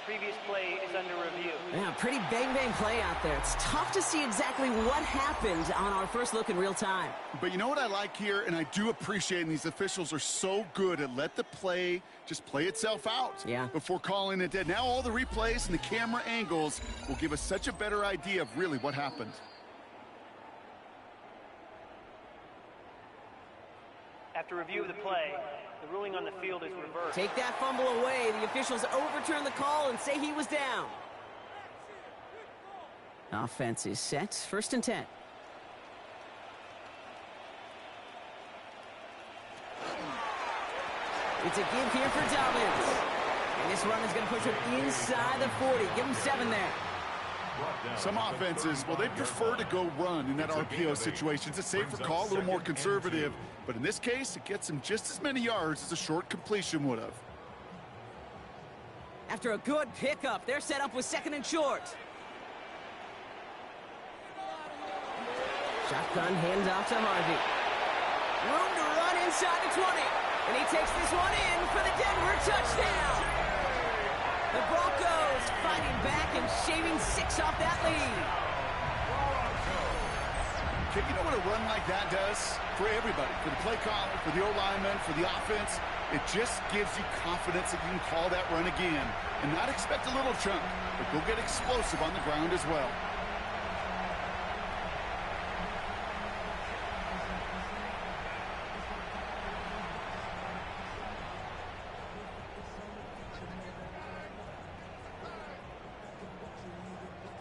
The previous play is under review. Yeah, pretty bang-bang play out there. It's tough to see exactly what happened on our first look in real time. But you know what I like here, and I do appreciate, and these officials are so good at let the play just play itself out before calling it dead. Now all the replays and the camera angles will give us such a better idea of really what happened. After review of the play, the ruling on the field is reversed. Take that fumble away. The officials overturn the call and say he was down. Offense is set. 1st and 10. It's a give here for Dobbins. And this run is going to push him inside the 40. Give him 7 there. Some offenses, well, they prefer to go run in that RPO situation. It's a safer call, a little more conservative. But in this case, it gets him just as many yards as a short completion would have. After a good pickup, they're set up with 2nd and short. Shotgun handoff to Harvey. Room to run inside the 20. And he takes this one in for the Denver touchdown. The Broncos fighting back and shaving 6 off that lead. Okay, you know what a run like that does for everybody, for the play caller, for the O-lineman, for the offense? It just gives you confidence that you can call that run again and not expect a little chunk, but go get explosive on the ground as well.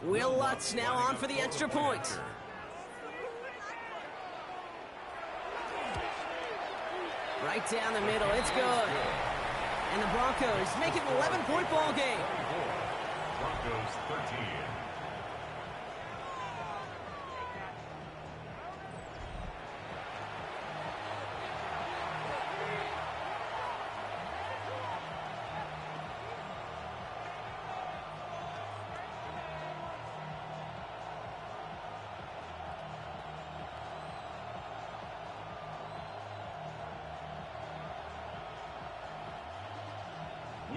Will Lutz now on for the extra point. Right down the middle, it's good. And the Broncos make it an 11-point ball game. Broncos 13.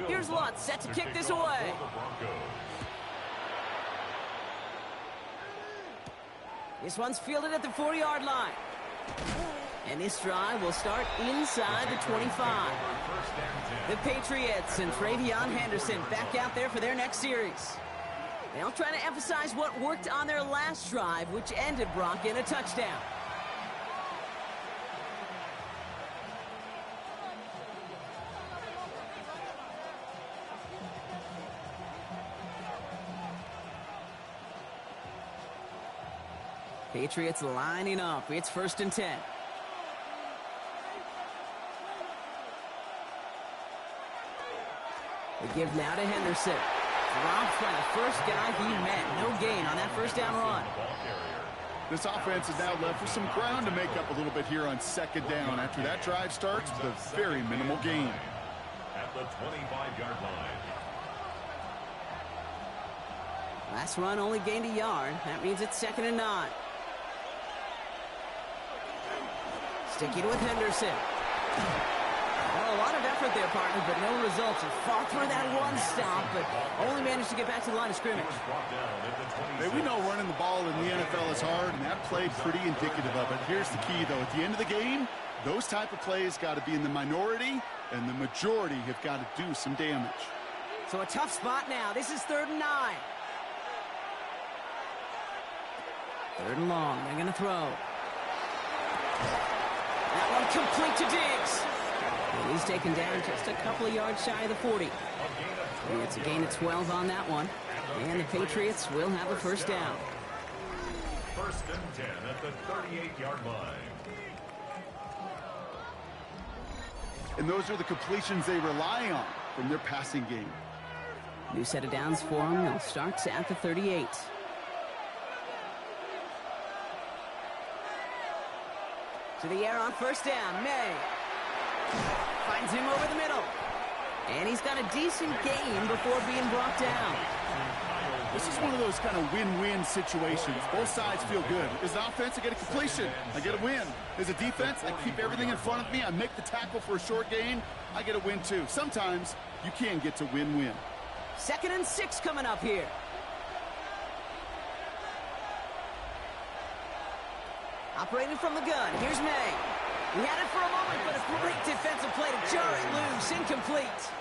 Here's Lutz, set to kick this away. This one's fielded at the 40-yard line. And this drive will start inside the 25. The Patriots and Travion Henderson back out there for their next series. They'll try to emphasize what worked on their last drive, which ended Brock in a touchdown. Patriots lining up. It's 1st and 10. They give now to Henderson. Dropped by the first guy he met. No gain on that 1st down run. This offense is now left with some ground to make up a little bit here on 2nd down after that drive starts with a very minimal gain. At the 25-yard line. Last run only gained a yard. That means it's 2nd and 9. Sticking with Henderson. Well, a lot of effort there, partner, but no results. He fought through that one stop, but only managed to get back to the line of scrimmage. Hey, we know running the ball in the NFL is hard, and that play pretty indicative of it. Here's the key, though. At the end of the game, those type of plays got to be in the minority, and the majority have got to do some damage. So a tough spot now. This is 3rd and 9. 3rd and long. They're going to throw. That one complete to Diggs. And he's taken down just a couple of yards shy of the 40. And it's a gain of 12 on that one. And the Patriots will have a 1st down. 1st and 10 at the 38-yard line. And those are the completions they rely on from their passing game. New set of downs for them. They'll start at the 38. To the air on first down. May finds him over the middle. And he's got a decent gain before being brought down. This is one of those kind of win-win situations. Both sides feel good. As an offense, I get a completion. I get a win. As a defense, I keep everything in front of me. I make the tackle for a short gain. I get a win, too. Sometimes you can get to win-win. 2nd and 6 coming up here. Operating from the gun. Here's May. He had it for a moment, but a great defensive play to jar it loose. Incomplete.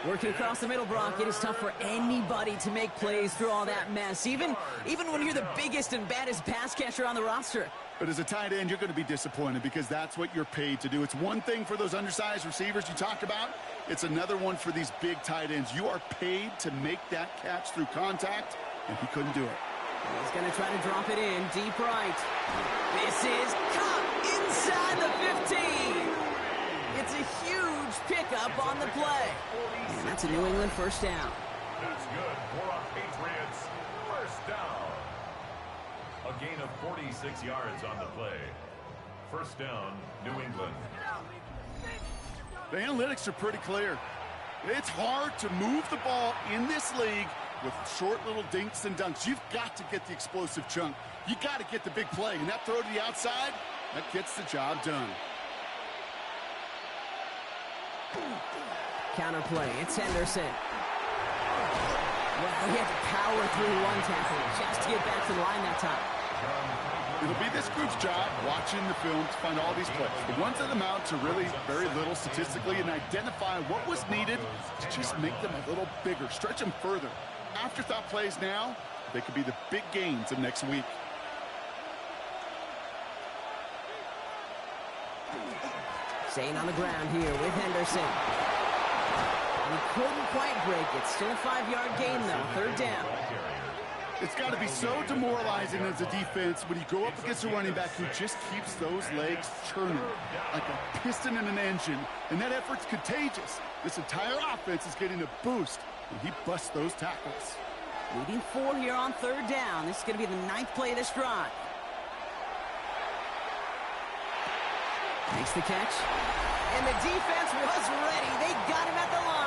Working across the middle, Brock, it is tough for anybody to make plays through all that mess, even when you're the biggest and baddest pass catcher on the roster. But as a tight end, you're going to be disappointed because that's what you're paid to do. It's one thing for those undersized receivers you talked about. It's another one for these big tight ends. You are paid to make that catch through contact, and he couldn't do it. He's going to try to drop it in deep right. This is caught inside the 15. It's a huge pickup on the play. And that's a New England first down. That's good for a Patriots first down. A gain of 46 yards on the play. First down, New England. The analytics are pretty clear. It's hard to move the ball in this league with short little dinks and dunks. You've got to get the explosive chunk. You got to get the big play. And that throw to the outside, that gets the job done. Counter play. It's Henderson. Well, he had to power through one tackle just to get back to the line that time. It'll be this group's job watching the film to find all these plays. The ones that amount to really very little statistically and identify what was needed to just make them a little bigger, stretch them further. Afterthought plays now, they could be the big gains of next week. Staying on the ground here with Henderson. He couldn't quite break it. Still a 5-yard gain, though. 3rd down. It's got to be so demoralizing as a defense when you go up against a running back who just keeps those legs churning like a piston in an engine, and that effort's contagious. This entire offense is getting a boost when he busts those tackles. Leading 4 here on 3rd down. This is going to be the 9th play of this drive. Makes the catch. And the defense was ready. They got him at the line.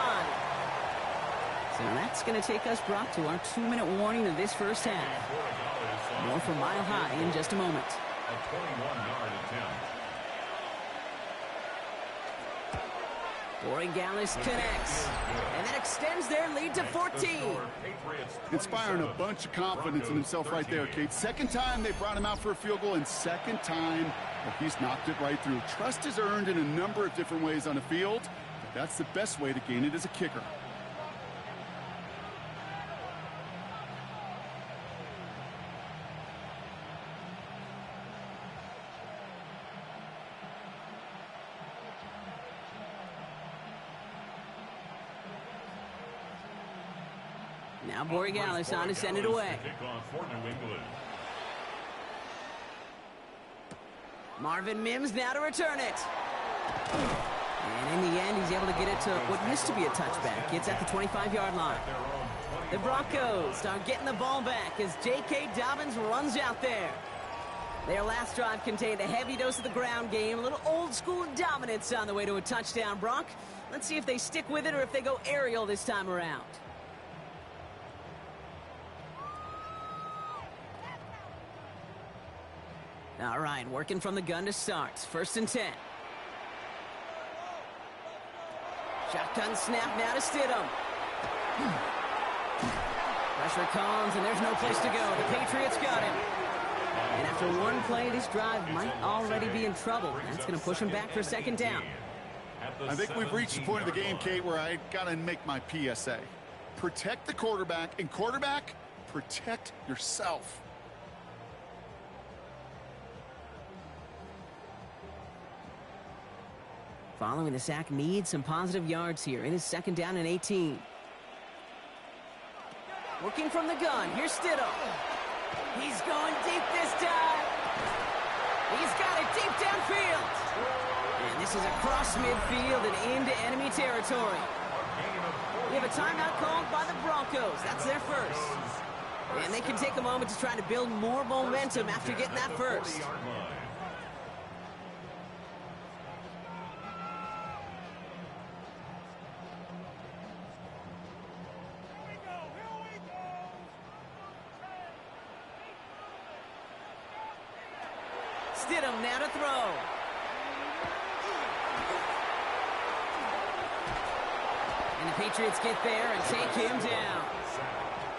So that's going to take us, Brock, to our 2-minute warning of this first half. More from Mile High in just a moment. A 21-yard attempt. BookofEliGaming connects. And that extends their lead to 14. Inspiring a bunch of confidence in himself right there, Kate. 2nd time they brought him out for a field goal, and 2nd time he's knocked it right through. Trust is earned in a number of different ways on the field, but that's the best way to gain it as a kicker. Now BookofEliGaming on to send it away. Marvin Mims now to return it. And in the end, he's able to get it to what used to be a touchback. It's at the 25-yard line. The Broncos are getting the ball back as J.K. Dobbins runs out there. Their last drive contained a heavy dose of the ground game, a little old-school dominance on the way to a touchdown, Brock. Let's see if they stick with it or if they go aerial this time around. All right, working from the gun to start. 1st and 10. Shotgun snap now to Stidham. Pressure comes, and there's no place to go. The Patriots got him. And after one play, this drive might already be in trouble. That's going to push him back for 2nd down. I think we've reached the point of the game, Kate, where I got to make my PSA. Protect the quarterback, and quarterback, protect yourself. Following the sack, needs some positive yards here. It is 2nd down and 18. Working from the gun. Here's Stidham. He's going deep this time. He's got it deep downfield. And this is across midfield and into enemy territory. We have a timeout called by the Broncos. That's their first. And they can take a moment to try to build more momentum after getting that first. Stidham now to throw. And the Patriots get there and take him down.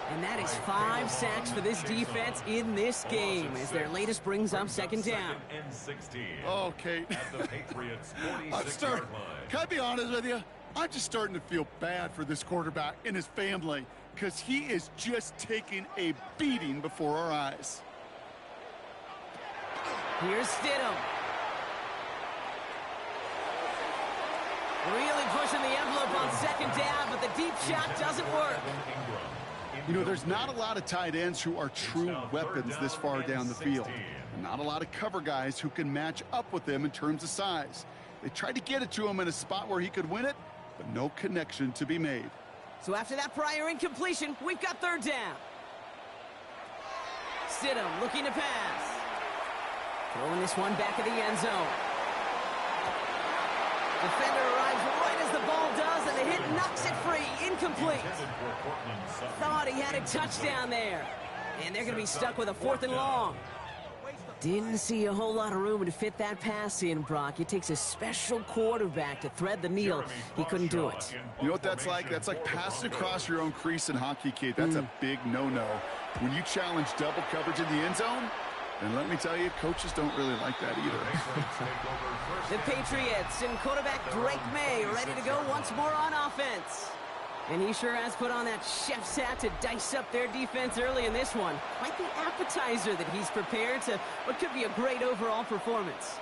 And that is 5 sacks for this defense in this game as their latest brings up second down. Oh, Kate. Can I be honest with you? I'm just starting to feel bad for this quarterback and his family because he is just taking a beating before our eyes. Here's Stidham. Really pushing the envelope on second down, but the deep shot doesn't work. You know, there's not a lot of tight ends who are true weapons this far down the field. And not a lot of cover guys who can match up with them in terms of size. They tried to get it to him in a spot where he could win it, but no connection to be made. So after that prior incompletion, we've got third down. Stidham looking to pass. Throwing this one back of the end zone. Defender arrives right as the ball does, and the hit knocks it free. Incomplete. Thought he had a touchdown there. And they're going to be stuck with a 4th and long. Didn't see a whole lot of room to fit that pass in, Brock. It takes a special quarterback to thread the needle. He couldn't do it. You know what that's like? That's like passing across your own crease in hockey, Kate. That's a big no-no. When you challenge double coverage in the end zone, and let me tell you, coaches don't really like that either. The Patriots and quarterback Drake May ready to go once more on offense. And he sure has put on that chef's hat to dice up their defense early in this one. Quite the appetizer that he's prepared to what could be a great overall performance.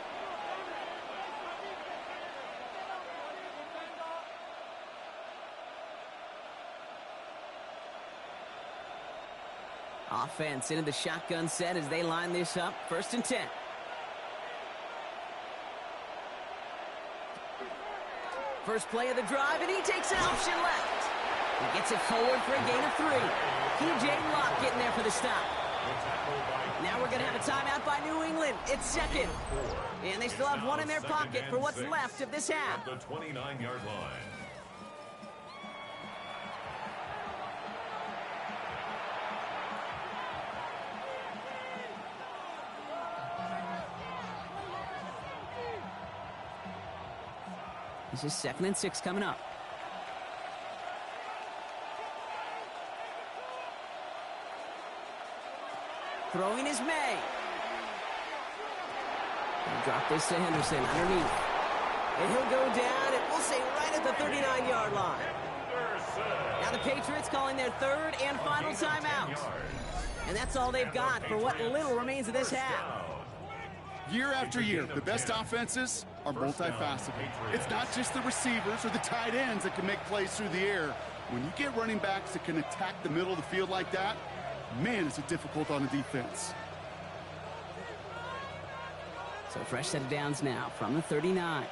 Offense into the shotgun set as they line this up. 1st and 10. First play of the drive, and he takes an option left. He gets it forward for a gain of 3. P.J. Locke getting there for the stop. Now we're going to have a timeout by New England. It's second. And they still have one in their pocket for what's left of this half. The 29-yard line. This is 2nd and 6 coming up. Throwing is May. He'll drop this to Henderson underneath. And he'll go down, and we'll say right at the 39-yard line. Now the Patriots calling their 3rd and final timeout. And that's all they've got for what little remains of this half. Year after year, the best offenses are multifaceted. It's not just the receivers or the tight ends that can make plays through the air. When you get running backs that can attack the middle of the field like that, man, is it difficult on the defense. So fresh set of downs now from the 39.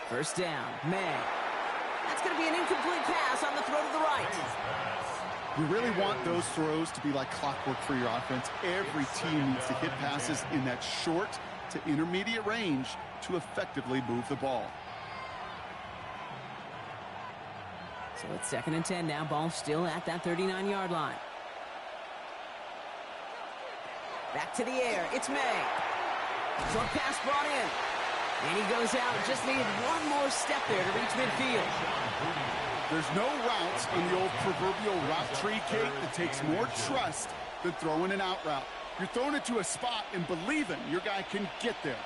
First down, May. That's going to be an incomplete pass on the throw to the right. You really want those throws to be like clockwork for your offense. Every team needs to hit passes in that short to intermediate range to effectively move the ball. So it's 2nd and 10 now. Ball still at that 39-yard line. Back to the air. It's May. Short pass brought in. And he goes out. Just needed one more step there to reach midfield. There's no routes on the old proverbial route tree, Kate, that takes more trust than throwing an out route. You're throwing it to a spot and believing your guy can get there.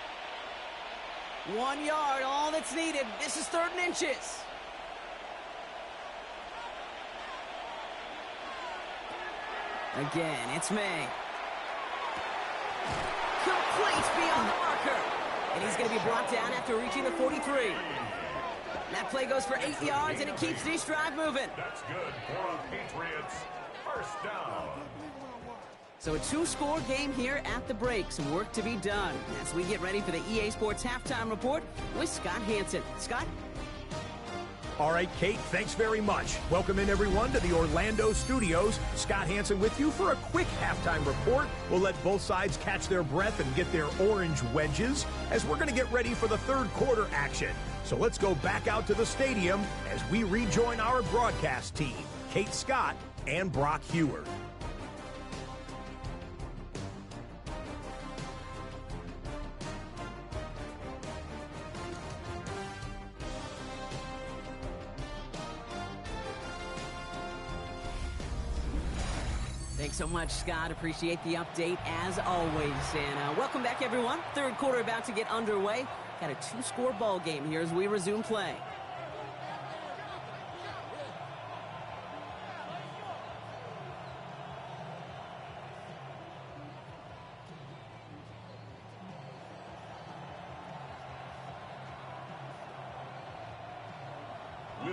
1 yard, all that's needed. This is 3rd and inches. Again, it's May. Complete beyond the marker. And he's going to be brought down after reaching the 43. That play goes for 8 yards, and it keeps this drive moving. That's good for the Patriots. First down. So a 2-score game here at the break. Some work to be done as we get ready for the EA Sports Halftime Report with Scott Hansen. Scott? All right, Kate, thanks very much. Welcome in, everyone, to the Orlando studios. Scott Hansen with you for a quick halftime report. We'll let both sides catch their breath and get their orange wedges as we're going to get ready for the 3rd quarter action. So let's go back out to the stadium as we rejoin our broadcast team, Kate Scott and Brock Heward. Thanks so much, Scott. Appreciate the update as always. And welcome back, everyone. Third quarter about to get underway. Got a 2-score ball game here as we resume play.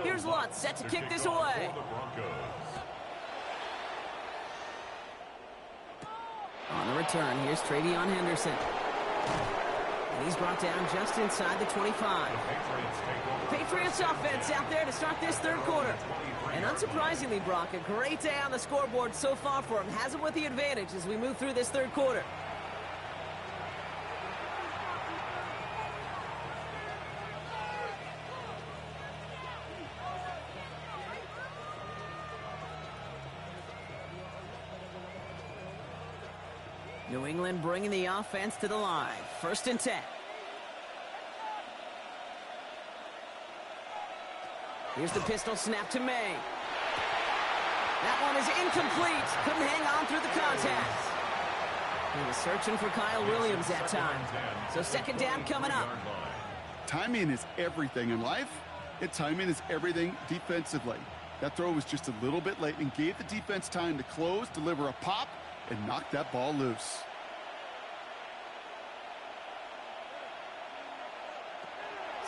Here's Lutz set to kick this away. On the return, here's Travion Henderson. And he's brought down just inside the 25. Patriots offense out there to start this third quarter. And unsurprisingly, Brock, a great day on the scoreboard so far for him. Has him with the advantage as we move through this third quarter. New England bringing the offense to the line. 1st and 10. Here's the pistol snap to May. That one is incomplete. Couldn't hang on through the contact. He was searching for Kyle Williams that time. So 2nd down coming up. Timing is everything in life, and timing is everything defensively. That throw was just a little bit late and gave the defense time to close, deliver a pop, and knock that ball loose.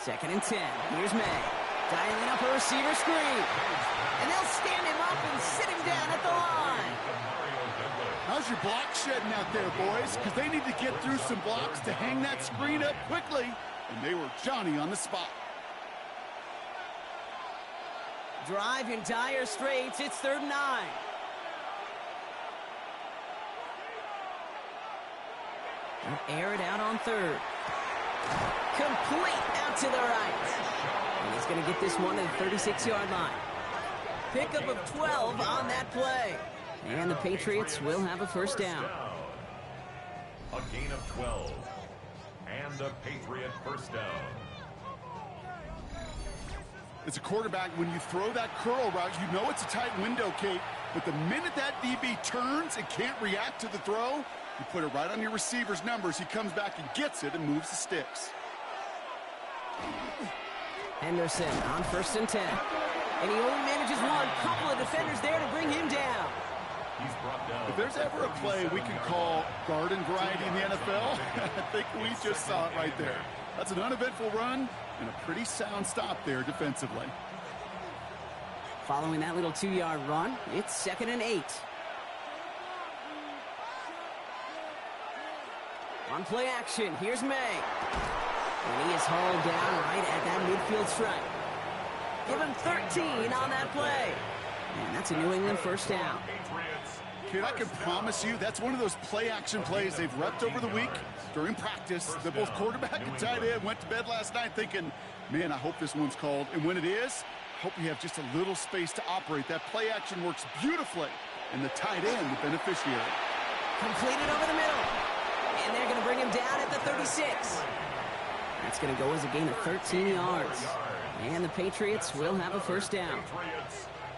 Second and 10. Here's May. Dialing up a receiver screen. And they'll stand him up and sit him down at the line. How's your block shedding out there, boys? Because they need to get through some blocks to hang that screen up quickly. And they were Johnny on the spot. Drive in dire straits. It's 3rd and 9. They'll air it out on 3rd. Complete out to the right. And he's going to get this one to the 36-yard line. Pickup of 12 on that play. And the Patriots will have a 1st down. A gain of 12. And the Patriot 1st down. As a quarterback, when you throw that curl route, you know it's a tight window, Kate. But the minute that DB turns and can't react to the throw, you put it right on your receiver's numbers. He comes back and gets it and moves the sticks. Henderson on 1st and 10. And he only manages one. Couple of defenders there to bring him down. He's brought down. If there's ever a play we can call garden variety in the NFL, I think we just saw it right there. That's an uneventful run and a pretty sound stop there defensively. Following that little 2-yard run, it's 2nd and 8. On play action, here's May. And he is hauled down right at that midfield stripe. Give him 13 on that play. And that's a New England 1st down. Kid, I can promise you that's one of those play-action plays they've repped over the week during practice. That both quarterback and tight end went to bed last night thinking, man, I hope this one's called. And when it is, I hope we have just a little space to operate. That play-action works beautifully. And the tight end, the beneficiary. Completed over the middle. And they're going to bring him down at the 36. That's going to go as a gain of 13 yards. And the Patriots will have a 1st down.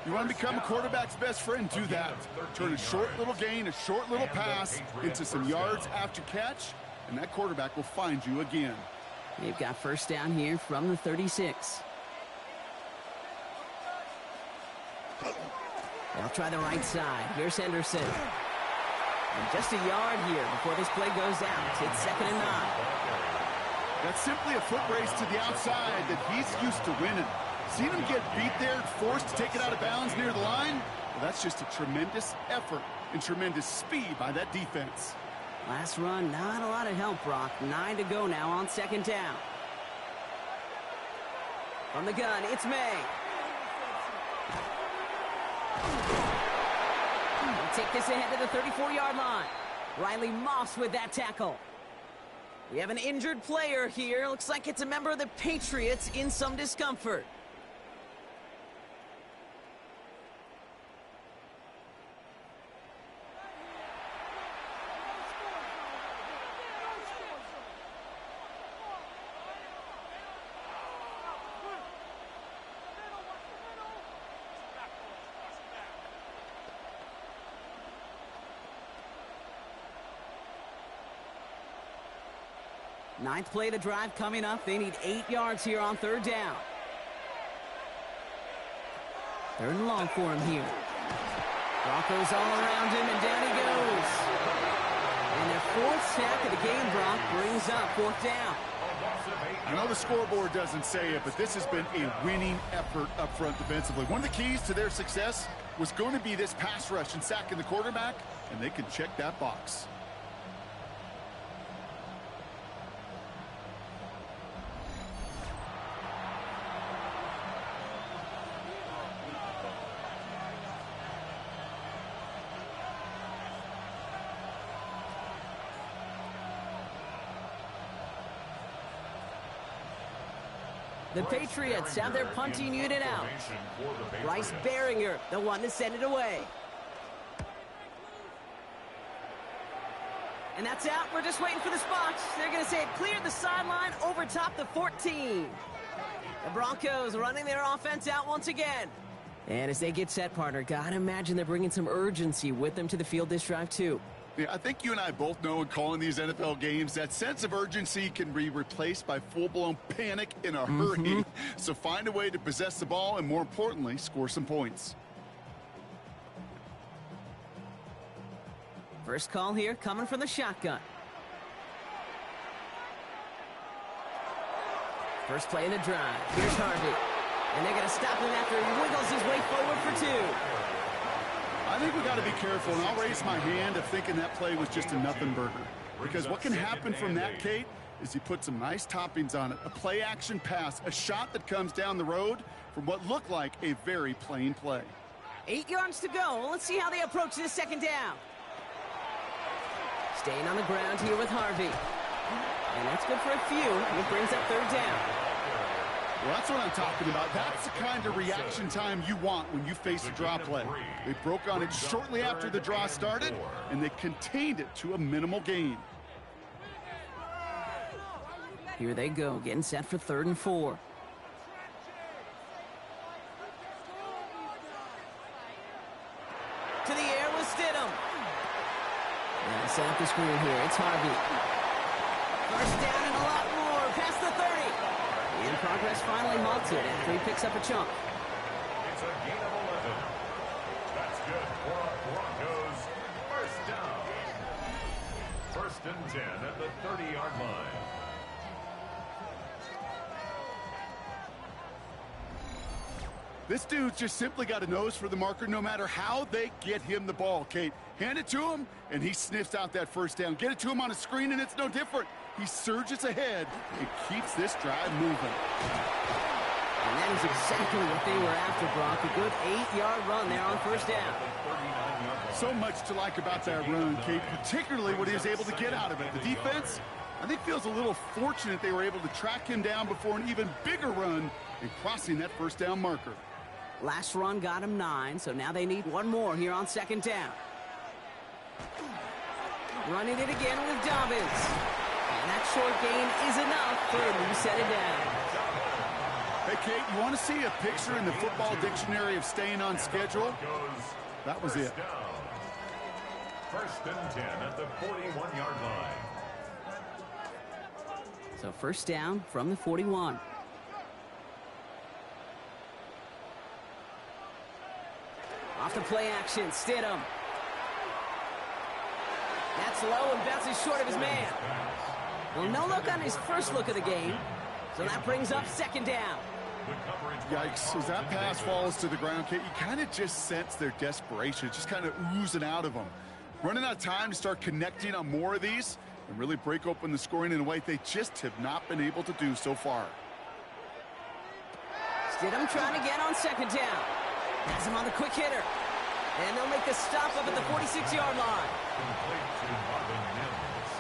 You want to become a quarterback's best friend, do that. Turn a short little gain, a short little pass into some yards after catch, and that quarterback will find you again. They've got 1st down here from the 36. They'll try the right side. Here's Henderson. And just a yard here before this play goes out. It's 2nd and 9. That's simply a foot race to the outside that he's used to winning. Seen him get beat there, forced to take it out of bounds near the line? Well, that's just a tremendous effort and tremendous speed by that defense. Last run, not a lot of help, Brock. 9 to go now on 2nd down. From the gun, it's May. They'll take this ahead to the 34-yard line. Riley Moss with that tackle. We have an injured player here. Looks like it's a member of the Patriots in some discomfort. Ninth play of the drive coming up. They need 8 yards here on third down. Third and long for him here. Broncos all around him, and down he goes. And their 4th sack of the game, Brock, brings up 4th down. I know the scoreboard doesn't say it, but this has been a winning effort up front defensively. One of the keys to their success was going to be this pass rush and sacking the quarterback, and they can check that box. The Patriots have their punting unit out. Bryce Behringer, the one to send it away. And that's out. We're just waiting for the spots. They're going to say it cleared the sideline over top the 14. The Broncos running their offense out once again. And as they get set, partner, gotta imagine they're bringing some urgency with them to the field this drive, too. Yeah, I think you and I both know in calling these NFL games that sense of urgency can be replaced by full-blown panic in a hurry. So find a way to possess the ball and, more importantly, score some points. First call here coming from the shotgun. First play in the drive. Here's Harvey. And they're going to stop him after he wiggles his way forward for 2. I think we got to be careful, and I'll raise my hand of thinking that play was just a nothing burger. Because what can happen from that, Kate, is he put some nice toppings on it. A play-action pass, a shot that comes down the road from what looked like a very plain play. 8 yards to go. Let's see how they approach this second down. Staying on the ground here with Harvey. And that's good for a few. It brings up third down. Well, that's what I'm talking about. That's the kind of reaction time you want when you face a draw play. They broke on it shortly after the draw started, and they contained it to a minimal gain. Here they go, getting set for 3rd and 4. To the air with Stidham. Now set up the screen here. It's Harvey. First down and a lot more. Past the 30. And progress finally halted after he picks up a chunk. It's a gain of 11. That's good for our Broncos. First down. 1st and 10 at the 30-yard line. This dude's just simply got a nose for the marker no matter how they get him the ball, Kate. Hand it to him, and he sniffs out that first down. Get it to him on a screen, and it's no different. He surges ahead and keeps this drive moving. And that is exactly what they were after, Brock. A good 8-yard run there on first down. So much to like about that run, Kate, particularly what he was able to get out of it. The defense, I think, feels a little fortunate they were able to track him down before an even bigger run and crossing that first down marker. Last run got him 9, so now they need one more here on 2nd down. Running it again with Dobbins. And that short gain is enough for him to set it down. Hey, Kate, you want to see a picture in the football dictionary of staying on schedule? That was it. 1st and 10 at the 41-yard line. So first down from the 41. Off the play action, Stidham. That's low and bounces short of his man. Well, no look on his first look of the game. So that brings up 2nd down. Yikes. As that pass falls to the ground, Kate, you kind of just sense their desperation. It's just kind of oozing out of them. Running out of time to start connecting on more of these and really break open the scoring in a way they just have not been able to do so far. Stidham trying to get on 2nd down. Has him on the quick hitter. And they'll make the stop up at the 46-yard line. Complete to Marvin Mims.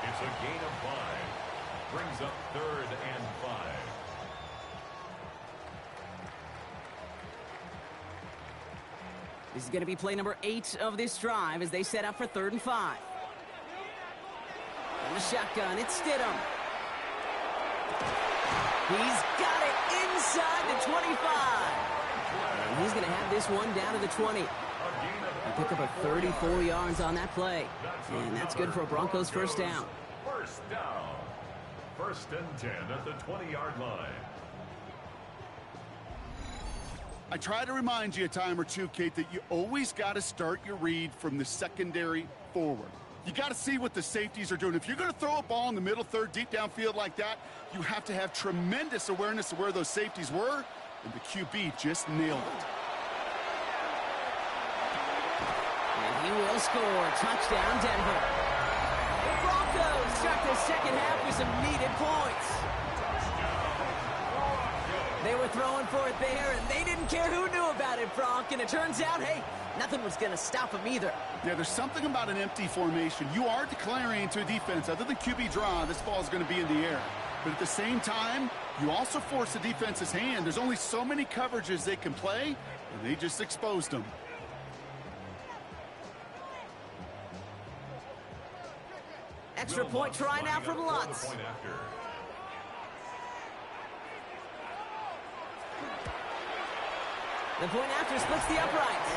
It's a gain of 5. Brings up 3rd and 5. This is going to be play number 8 of this drive as they set up for 3rd and 5. On the shotgun, it's Stidham. He's got it inside the 25. And he's going to have this one down to the 20. They pick up a 34 yards on that play. And that's good for a Broncos first down. First down. First and 10 at the 20-yard line. I try to remind you a time or two, Kate, that you always got to start your read from the secondary forward. You got to see what the safeties are doing. If you're going to throw a ball in the middle third, deep downfield like that, you have to have tremendous awareness of where those safeties were, and the QB just nailed it. And he will score. Touchdown, Denver. The Broncos start the second half with some needed points. They were throwing for it there, and they didn't care who knew about it, Brock. And it turns out, hey, nothing was going to stop them either. Yeah, there's something about an empty formation. You are declaring to a defense, other than QB draw, this ball is going to be in the air. But at the same time, you also force the defense's hand. There's only so many coverages they can play, and they just exposed them. Extra point try now from Lutz. The point after splits the uprights.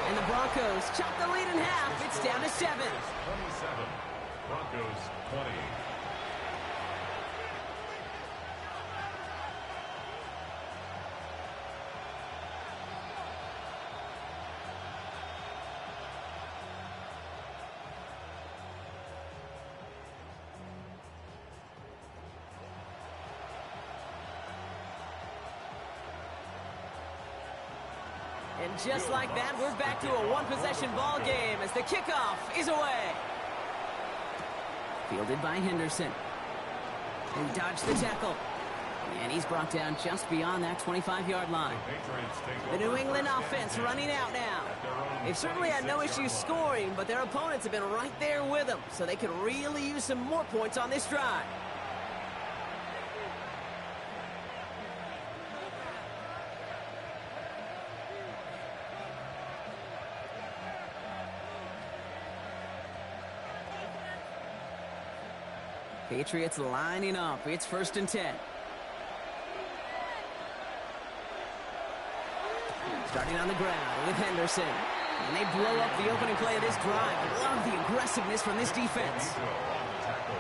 And the Broncos chop the lead in half. It's down to 7. 27. Broncos 20. And just like that, we're back to a one-possession ball game as the kickoff is away. Fielded by Henderson. He dodged the tackle. And he's brought down just beyond that 25-yard line. The New England offense running out now. They've certainly had no issues scoring, but their opponents have been right there with them, so they could really use some more points on this drive. Patriots lining up. It's first and 10. Starting on the ground with Henderson. And they blow up the opening play of this drive. Love the aggressiveness from this defense.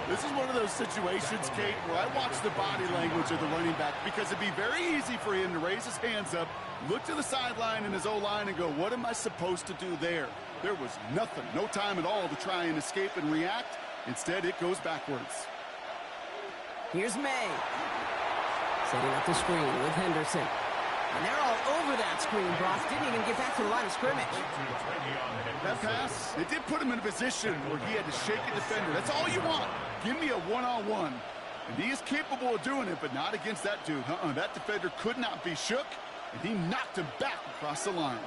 This is one of those situations, Kate, where I watch the body language of the running back because it'd be very easy for him to raise his hands up, look to the sideline in his O-line and go, what am I supposed to do there? There was nothing, no time at all to try and escape and react. Instead, it goes backwards. Here's May. Setting up the screen with Henderson. And they're all over that screen, Brock. Didn't even get back to the line of scrimmage. That pass, it did put him in a position where he had to shake a defender. That's all you want. Give me a one-on-one. And he is capable of doing it, but not against that dude. That defender could not be shook, and he knocked him back across the line.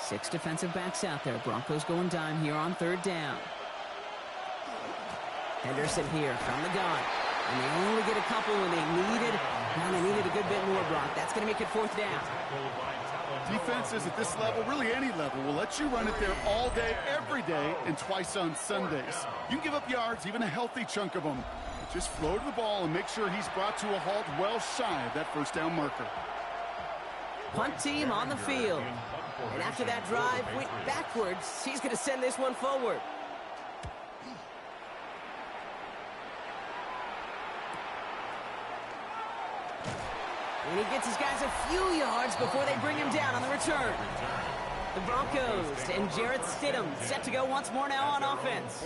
6 defensive backs out there. Broncos going dime here on third down. Henderson here from the gun. And they only get a couple when they needed a good bit more, Brock. That's going to make it fourth down. Defenses at this level, really any level, will let you run it there all day, every day, and twice on Sundays. You can give up yards, even a healthy chunk of them. But just float the ball and make sure he's brought to a halt well shy of that first down marker. Punt team on the field. And after that drive went backwards, he's going to send this one forward. And he gets his guys a few yards before they bring him down on the return. The Broncos and Jarrett Stidham set to go once more now on offense.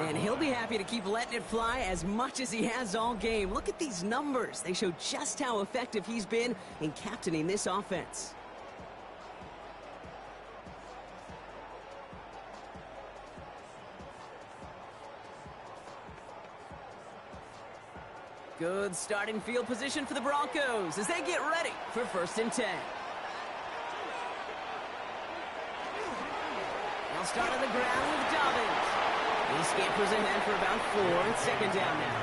And he'll be happy to keep letting it fly as much as he has all game. Look at these numbers. They show just how effective he's been in captaining this offense. Good starting field position for the Broncos as they get ready for first and 10. They'll start on the ground with Dobbins. He scampers ahead for about 4. It's second down now.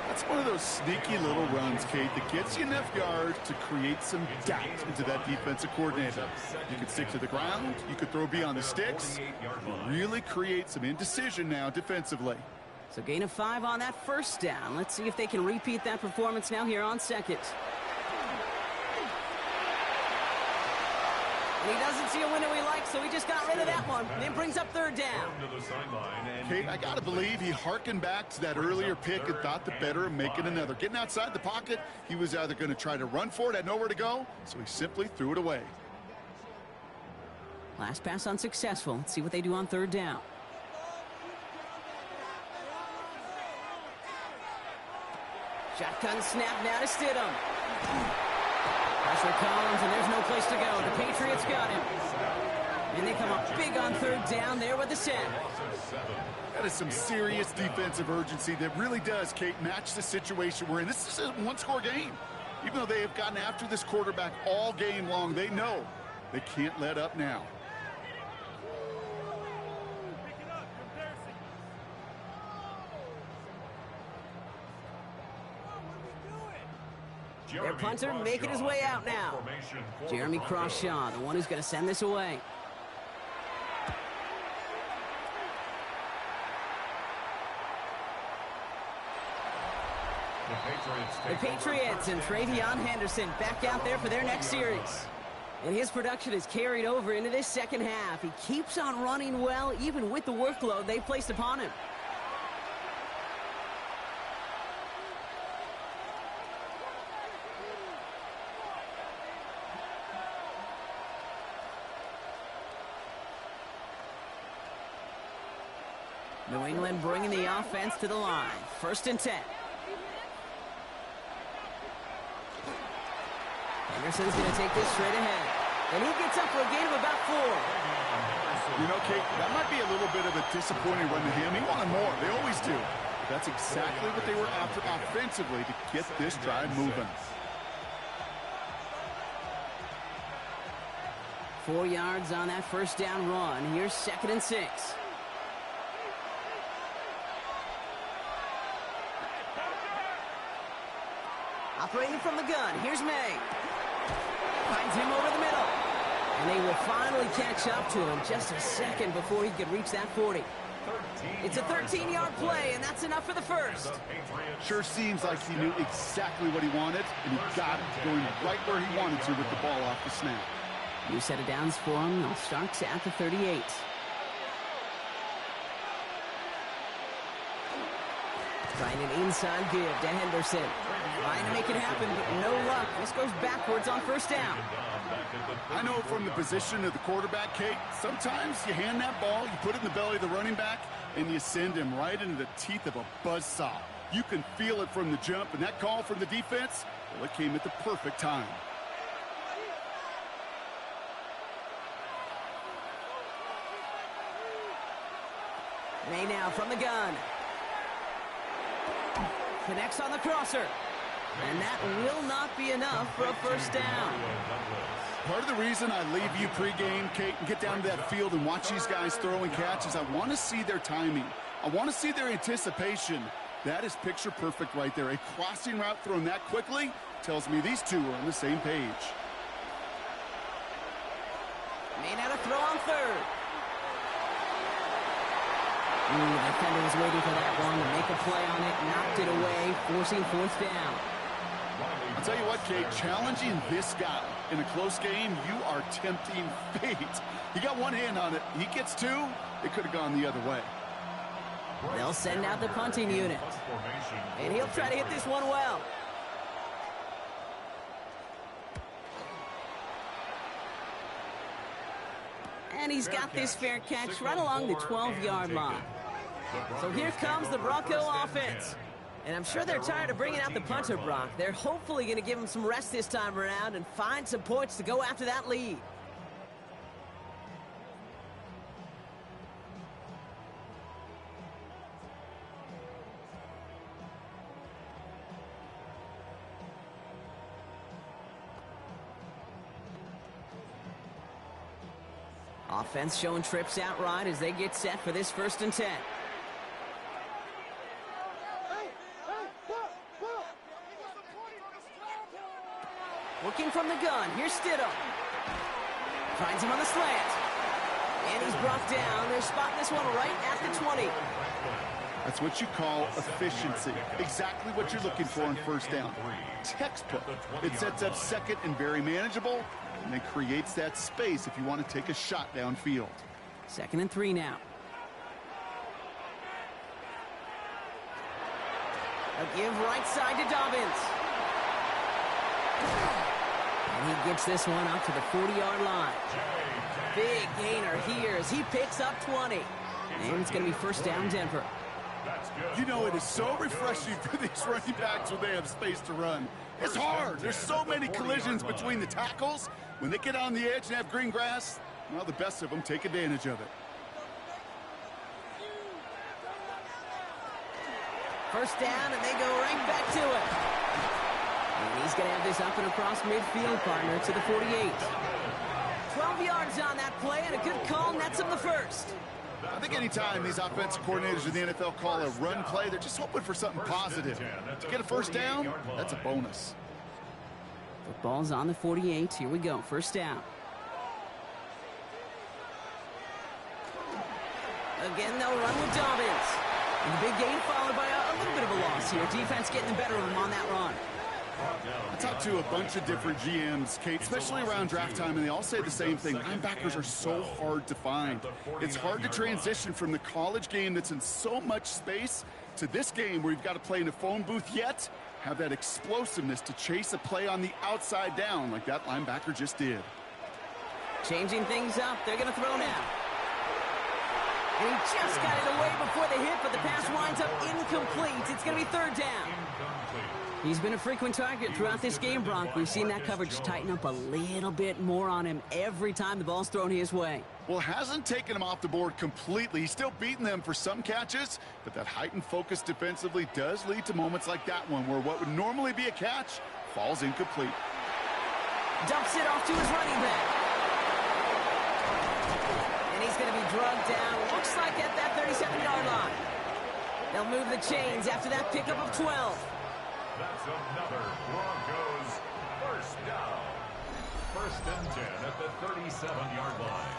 That's one of those sneaky little runs, Kate, that gets you enough yards to create some doubt into that defensive coordinator. You could stick to the ground. You could throw beyond the sticks. Really create some indecision now defensively. So gain of 5 on that first down. Let's see if they can repeat that performance now here on second. And he doesn't see a window he likes, so he just got rid of that one. And it brings up third down. Kate, I got to believe he hearkened back to that earlier pick and thought the better of making another. Getting outside the pocket, he was either going to try to run for it, had nowhere to go, so he simply threw it away. Last pass unsuccessful. Let's see what they do on third down. Shotgun snap now to Stidham. Pressure Collins, and there's no place to go. The Patriots got him. And they come up big on third down there with the sack. That is some serious defensive urgency that really does, Kate, match the situation we're in. This is a one-score game. Even though they have gotten after this quarterback all game long, they know they can't let up now. Their punter making his way out now. Jeremy Crawshaw, the one who's going to send this away. The Patriots and Travion Henderson back out there for their next series. And his production is carried over into this second half. He keeps on running well, even with the workload they've placed upon him. New England bringing the offense to the line. 1st and 10. Henderson's going to take this straight ahead. And he gets up for a gain of about 4. You know, Kate, that might be a little bit of a disappointing run to him. He wanted more. They always do. But that's exactly what they were after offensively to get this drive moving. 4 yards on that first down run. Here's 2nd and 6. Operating from the gun, here's May. Finds him over the middle. And they will finally catch up to him just a second before he could reach that 40. It's a 13-yard play, and that's enough for the first. Sure seems like he knew exactly what he wanted, and he got it, going right where he wanted to with the ball off the snap. New set of downs for him. They'll start at the 38. Trying an inside give to Henderson. Trying to make it happen, but no luck. This goes backwards on 1st down. I know from the position of the quarterback, Kate, sometimes you hand that ball, you put it in the belly of the running back, and you send him right into the teeth of a buzzsaw. You can feel it from the jump, and that call from the defense, well, it came at the perfect time. May now from the gun. Connects on the crosser. And that will not be enough for a 1st down. Part of the reason I leave you pregame, Kate, and get down to that field and watch these guys throw and catch is I want to see their timing. I want to see their anticipation. That is picture perfect right there. A crossing route thrown that quickly tells me these two are on the same page. May now to throw on 3rd. The defender was waiting for that one to make a play on it, knocked it away, forcing 4th down. I'll tell you what, Kate, challenging this guy in a close game, you are tempting fate. He got one hand on it. He gets 2. It could have gone the other way. They'll send out the punting unit. And he'll try to hit this one well. And he's got this fair catch right along the 12-yard line. So here comes the Bronco offense. And I'm sure they're tired of bringing out the punter, Brock. They're hopefully going to give him some rest this time around and find some points to go after that lead. Offense showing trips out right as they get set for this 1st and 10. Looking from the gun, here's Stidham. Finds him on the slant. And he's brought down. They're spotting this one right at the 20. That's what you call efficiency. Exactly what you're looking for on 1st down. Textbook. It sets up 2nd and very manageable. And it creates that space if you want to take a shot downfield. 2nd and 3 now. A give right side to Dobbins. And he gets this one up to the 40-yard line. Big gainer here as he picks up 20. And it's going to be 1st down Denver. You know, it is so refreshing for these running backs when they have space to run. It's hard. There's so many collisions between the tackles. When they get on the edge and have green grass, well, the best of them take advantage of it. 1st down, and they go right back to it. And he's going to have this up and across midfield, partner, to the 48. 12 yards on that play, and a good call nets him the 1st. I think anytime these offensive coordinators in the NFL call a run play, they're just hoping for something positive. To get a 1st down, that's a bonus. Football's on the 48. Here we go. 1st down. Again, they'll run with Dobbins. And the big gain followed by a little bit of a loss here. Defense getting the better of him on that run. I talked to a bunch of different GMs, Kate, especially around draft time, and they all say the same thing. Linebackers are so hard to find. It's hard to transition from the college game that's in so much space to this game where you've got to play in a phone booth, yet have that explosiveness to chase a play on the outside down like that linebacker just did. Changing things up. They're going to throw now. And he just got it away before the hit, but the pass winds up incomplete. It's going to be 3rd down. He's been a frequent target throughout this game, Bronk. We've seen that coverage tighten up a little bit more on him every time the ball's thrown his way. Well, hasn't taken him off the board completely. He's still beating them for some catches, but that heightened focus defensively does lead to moments like that one where what would normally be a catch falls incomplete. Dumps it off to his running back. And he's going to be drugged down, looks like at that 37-yard line. They'll move the chains after that pickup of 12. That's another Broncos 1st down. 1st and 10 at the 37-yard line.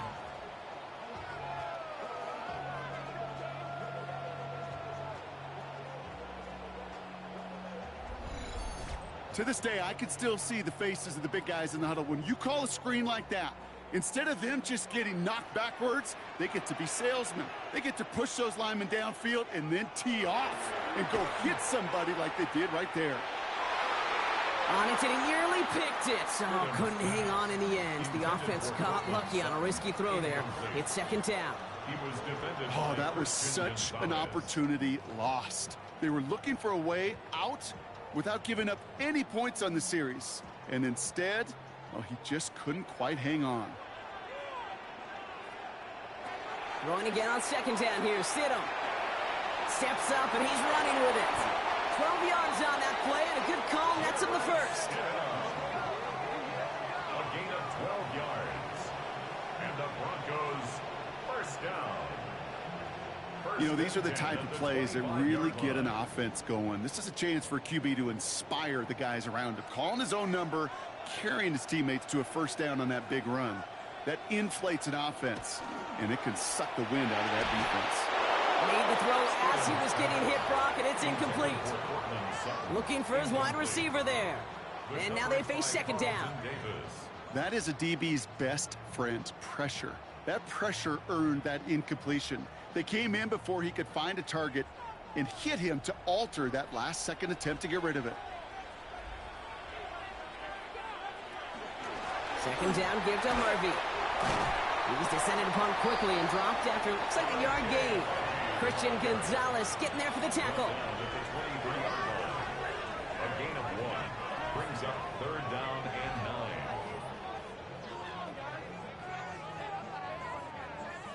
To this day, I can still see the faces of the big guys in the huddle. When you call a screen like that, instead of them just getting knocked backwards, they get to be salesmen. They get to push those linemen downfield and then tee off and go hit somebody like they did right there. On it, and he nearly picked it. Oh, couldn't hang on in the end. The offense got lucky on a risky throw there. It's 2nd down. Oh, that was such an opportunity lost. They were looking for a way out without giving up any points on the series. And instead, well, he just couldn't quite hang on. Throwing again on 2nd down here. Stidham steps up, and he's running with it. 12 yards on that play, and a good call nets him the 1st. A gain of 12 yards. And the Broncos 1st down. You know, these are the type of plays that really get an offense going. This is a chance for a QB to inspire the guys around him. Calling his own number, carrying his teammates to a 1st down on that big run. That inflates an offense, and it can suck the wind out of that defense. Made the throw as he was getting hit, Brock, and it's incomplete. Looking for his wide receiver there. And now they face 2nd down. That is a DB's best friend, pressure. That pressure earned that incompletion. They came in before he could find a target and hit him to alter that last-second attempt to get rid of it. 2nd down, give to Harvey. He's descended upon quickly and dropped after, looks like a yard gain. Christian Gonzalez getting there for the tackle. A gain of 1 brings up 3rd down and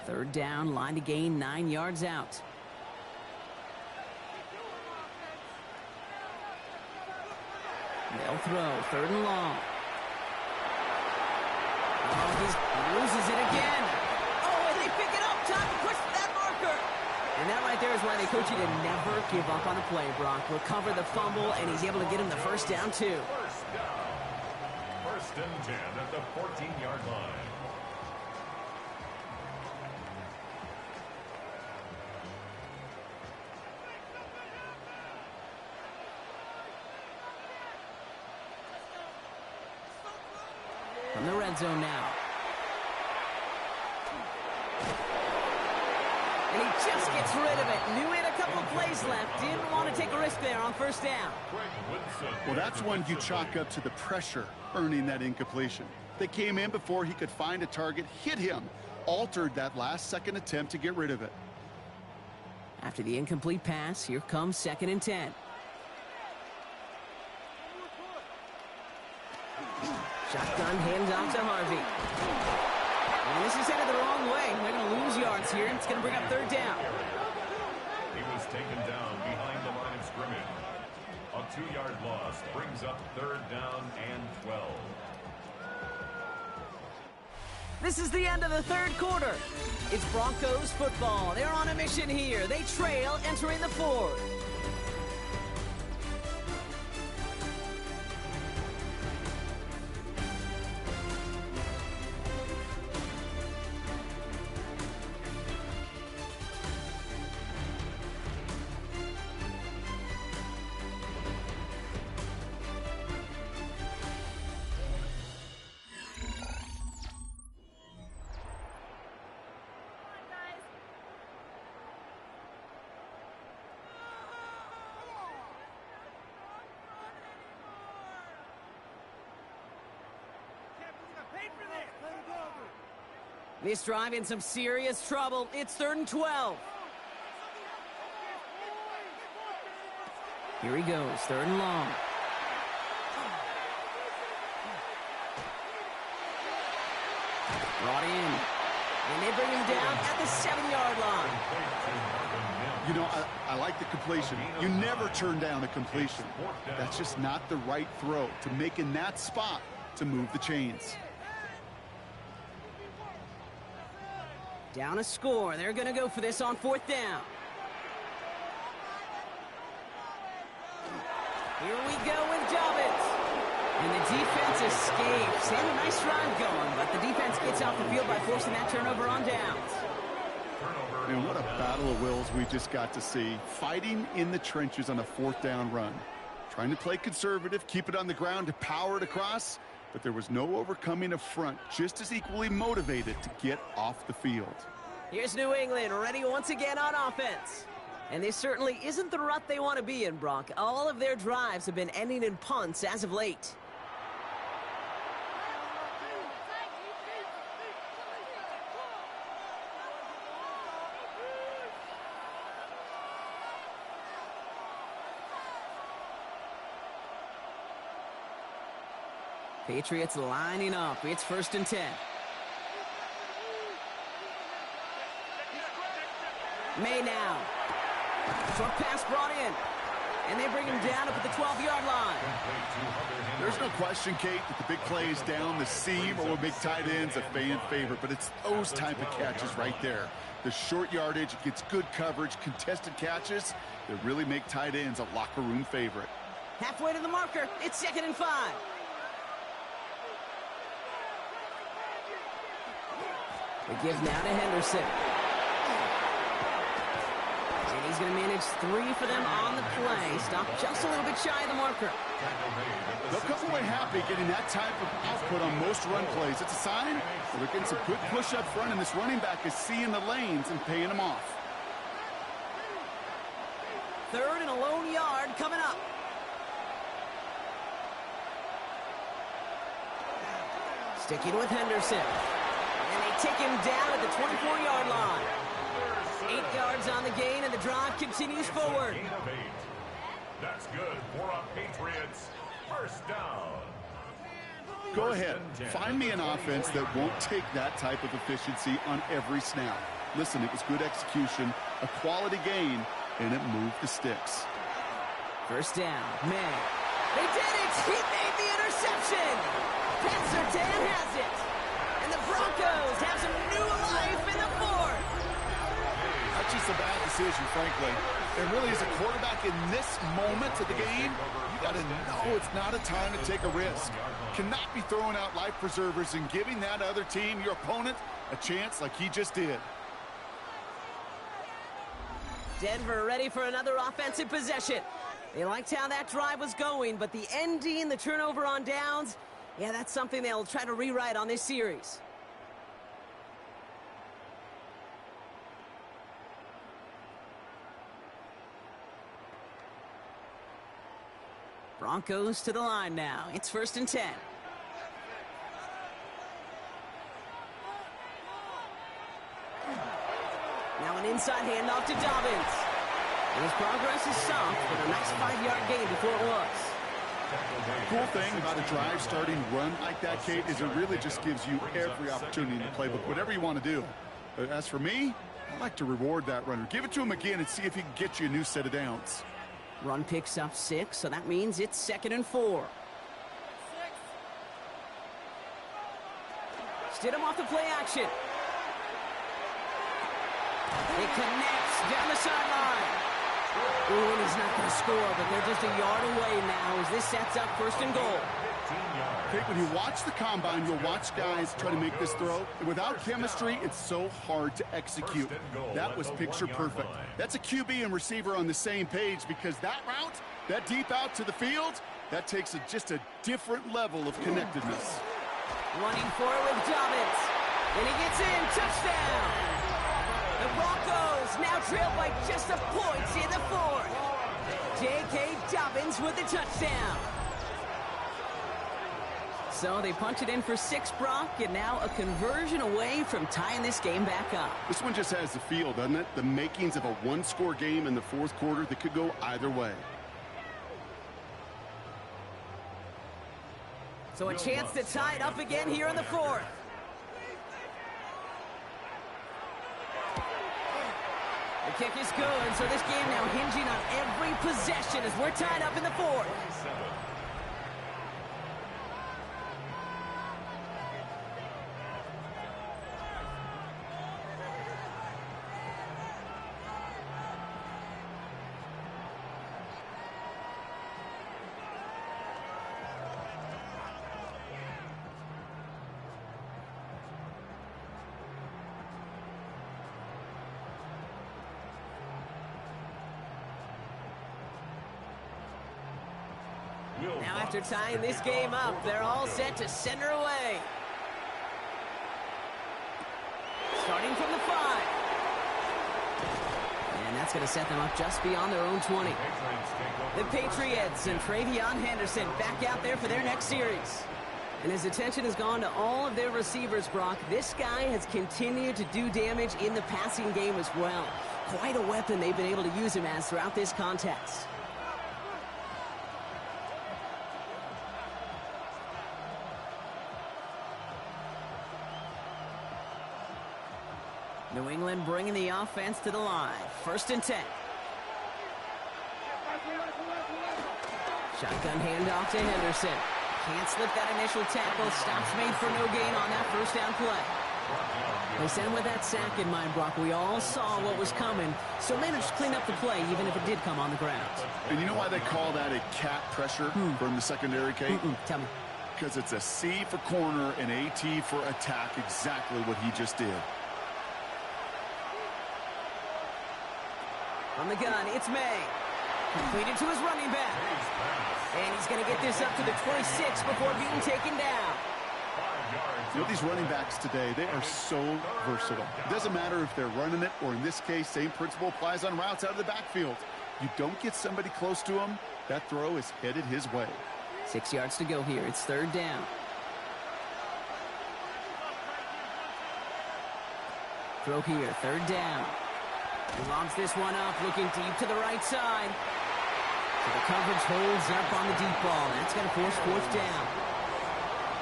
9. 3rd down, line to gain 9 yards out. They'll throw 3rd and long. Oh, he loses it again. Oh, and they pick it up. Time to push that marker. And that right there is why they coach you to never give up on a play, Brock. Recover the fumble, and he's able to get him the 1st down, too. 1st down. 1st and 10 at the 14-yard line. From the red zone now. And he just gets rid of it. Knew he had a couple of plays left. Didn't want to take a risk there on first down. Well, that's one you chalk up to the pressure earning that incompletion. They came in before he could find a target, hit him, altered that last-second attempt to get rid of it. After the incomplete pass, here comes 2nd and 10. Shotgun handoff to Harvey. And this is headed the wrong way. They're going to lose yards here, and it's going to bring up 3rd down. He was taken down behind the line of scrimmage. A 2-yard loss brings up 3rd down and 12. This is the end of the 3rd quarter. It's Broncos football. They're on a mission here. They trail entering the 4th. This drive in some serious trouble. It's 3rd and 12. Here he goes, 3rd and long. Brought in. And they bring him down at the 7-yard line. You know, I like the completion. You never turn down a completion. That's just not the right throw to make in that spot to move the chains. Down a score. They're going to go for this on 4th down. Here we go with Dobbins. And the defense escapes. They had a nice drive going, but the defense gets off the field by forcing that turnover on downs. And what a battle of wills we just got to see. Fighting in the trenches on a 4th down run. Trying to play conservative, keep it on the ground to power it across. But there was no overcoming a front, just as equally motivated to get off the field. Here's New England, ready once again on offense. And this certainly isn't the rut they want to be in, Brock. All of their drives have been ending in punts as of late. Patriots lining up. It's 1st and 10. May now. Short pass brought in. And they bring him down up at the 12-yard line. There's no question, Kate, that the big plays down the seam or big tight ends a fan favorite, but it's those type of catches right there. The short yardage gets good coverage, contested catches that really make tight ends a locker room favorite. Halfway to the marker. It's 2nd and 5. They give now to Henderson. And he's going to manage 3 for them on the play. Stop just a little bit shy of the marker. They'll come away happy getting that type of output on most run plays. It's a sign that they're getting some good push up front, and this running back is seeing the lanes and paying them off. 3rd and a lone yard coming up. Sticking with Henderson. And they take him down at the 24-yard line. 8 yards on the gain, and the drive continues forward. Gain of 8. That's good for a Patriots first down. Go ahead. Find me an offense that won't take that type of efficiency on every snap. Listen, it was good execution, a quality gain, and it moved the sticks. First down, May. They did it! He made the interception! Pat Surtain has it! And the Broncos have some new life in the 4th! That's just a bad decision, frankly. And really, as a quarterback in this moment of the game, you got to know it's not a time to take a risk. Cannot be throwing out life preservers and giving that other team, your opponent, a chance like he just did. Denver ready for another offensive possession. They liked how that drive was going, but the ending, the turnover on downs, Yeah, that's something they'll try to rewrite on this series. Broncos to the line now. It's 1st and 10. Now an inside handoff to Dobbins. And his progress is soft, but a nice 5-yard gain before it was. Cool thing about a drive starting run like that, Kate, is it really just gives you every opportunity in the playbook, whatever you want to do. But as for me, I like to reward that runner. Give it to him again and see if he can get you a new set of downs. Run picks up 6, so that means it's 2nd and 4. Stidham off the play action. It connects down the sideline. Ooh, and he's not going to score, but they're just a yard away now as this sets up 1st and goal. Kate, when you watch the combine, you'll watch guys try to make this throw. And without chemistry, it's so hard to execute. That was picture perfect. That's a QB and receiver on the same page because that route, that deep out to the field, that takes just a different level of connectedness. Running for it with Dobbins. And he gets in. Touchdown. The Broncos now trail by just a point in the 4th. J.K. Dobbins with the touchdown. So they punch it in for 6, Brock, and now a conversion away from tying this game back up. This one just has the feel, doesn't it? The makings of a one-score game in the 4th quarter that could go either way. So a chance to tie it up again here in the 4th. The kick is good, so this game now hinging on every possession as we're tied up in the 4th. Now after tying this game up, they're all set to send her away. Starting from the 5. And that's going to set them up just beyond their own 20. The Patriots and Travion Henderson back out there for their next series. And his attention has gone to all of their receivers, Brock. This guy has continued to do damage in the passing game as well. Quite a weapon they've been able to use him as throughout this contest. New England bringing the offense to the line. 1st and 10. Shotgun handoff to Henderson. Can't slip that initial tackle. Stops made for no gain on that 1st down play. They sent with that sack in mind, Brock. We all saw what was coming. So managed to clean up the play, even if it did come on the ground. And you know why they call that a cat pressure from the secondary, Kate? Tell me. Because it's a C for corner and a T for attack. Exactly what he just did. On the gun, it's May. Completed to his running back. And he's going to get this up to the 26 before being taken down. You know, these running backs today, they are so versatile. It doesn't matter if they're running it, or in this case, same principle applies on routes out of the backfield. You don't get somebody close to him, that throw is headed his way. 6 yards to go here. It's 3rd down. Throw here, 3rd down. He lobs this one up, looking deep to the right side. So the coverage holds up on the deep ball. That's going to force 4th down.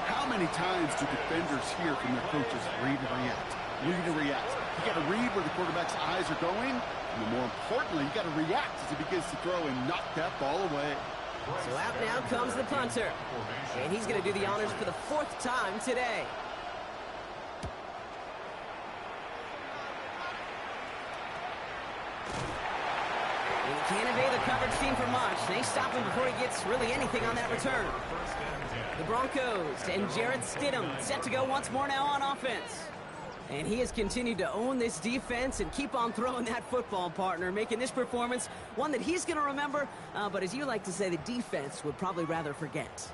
How many times do defenders hear from their coaches, read and react, read and react? You got to read where the quarterback's eyes are going, and more importantly, you got to react as he begins to throw and knock that ball away. So out now comes the punter. And he's going to do the honors for the 4th time today. And he can't evade the coverage team for much. They stop him before he gets really anything on that return. The Broncos and Jarrett Stidham set to go once more now on offense. And he has continued to own this defense and keep on throwing that football, partner, making this performance one that he's going to remember, but as you like to say, the defense would probably rather forget.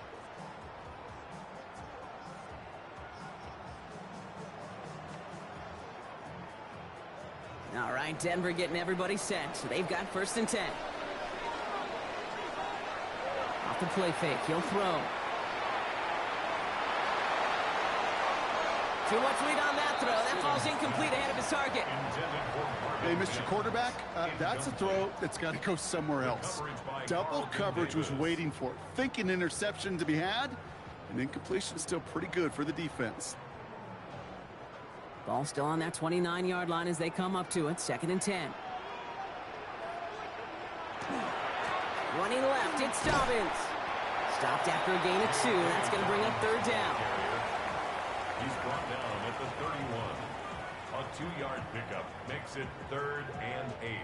All right, Denver getting everybody set. So they've got 1st and 10. Off the play fake. He'll throw. Too much lead on that throw. That ball's incomplete ahead of his target. Hey, Mr. Quarterback, that's a throw that's got to go somewhere else. Double coverage was waiting for it. Thinking interception to be had, and incompletion is still pretty good for the defense. Ball still on that 29-yard line as they come up to it. 2nd and 10. Running left, it's Dobbins. Stopped after a gain of 2. That's going to bring up 3rd down. He's brought down at the 31. A 2-yard pickup makes it 3rd and 8.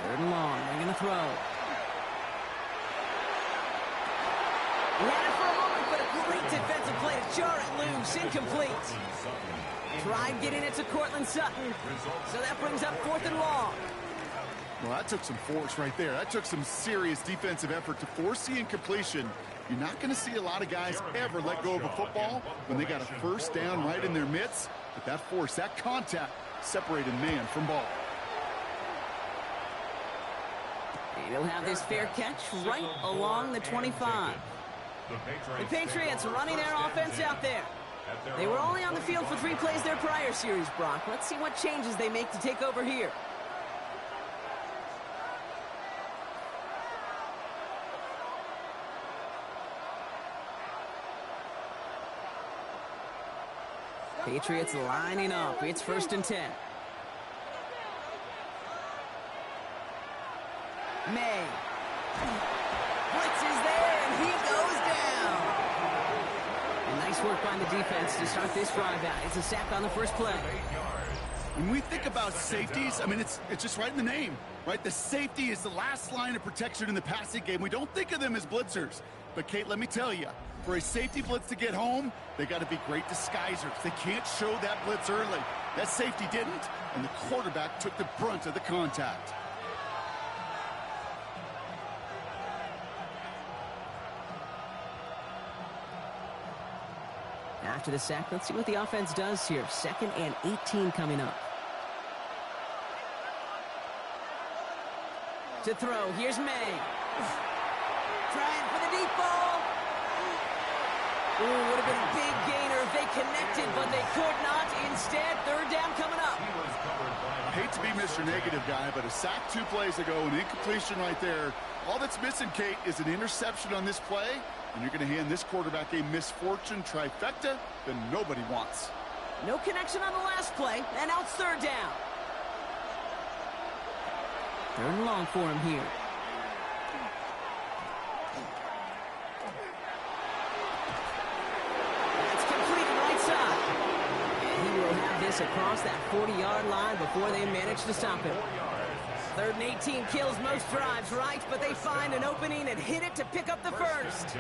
Third and long. They're going to throw. He had it for a moment, but a great defensive play to jar it loose. Incomplete. Tried getting it to Cortland Sutton. So that brings up 4th and long. Well, that took some force right there. That took some serious defensive effort to force the incompletion. You're not going to see a lot of guys ever let go of a football when they got a 1st down right in their midst. But that force, that contact, separated man from ball. And he'll have this fair catch right along the 25. The Patriots running their offense out there. They were only on the field for 3 plays their prior series, Brock. Let's see what changes they make to take over here. Patriots lining up. It's 1st and 10. May. Blitz is there, and he goes down. And nice work by the defense to start this drive out. It's a sack on the 1st play. When we think about safeties, I mean, it's just right in the name, right? The safety is the last line of protection in the passing game. We don't think of them as blitzers. But, Kate, let me tell you, for a safety blitz to get home, they got to be great disguisers. They can't show that blitz early. That safety didn't, and the quarterback took the brunt of the contact. After the sack, let's see what the offense does here. 2nd and 18 coming up. To throw, here's May. Trying for the deep ball. Ooh, would have been a big gainer if they connected, but they could not. Instead, 3rd down coming up. I hate to be Mr. Negative guy, but a sack 2 plays ago, an incompletion right there. All that's missing, Kate, is an interception on this play, and you're going to hand this quarterback a misfortune trifecta that nobody wants. No connection on the last play, and now it's 3rd down. 3rd and long for him here. That's completed right side. And he will have this across that 40-yard line before they manage to stop him. 3rd and 18 kills most drives, right? But they find an opening and hit it to pick up the 1st.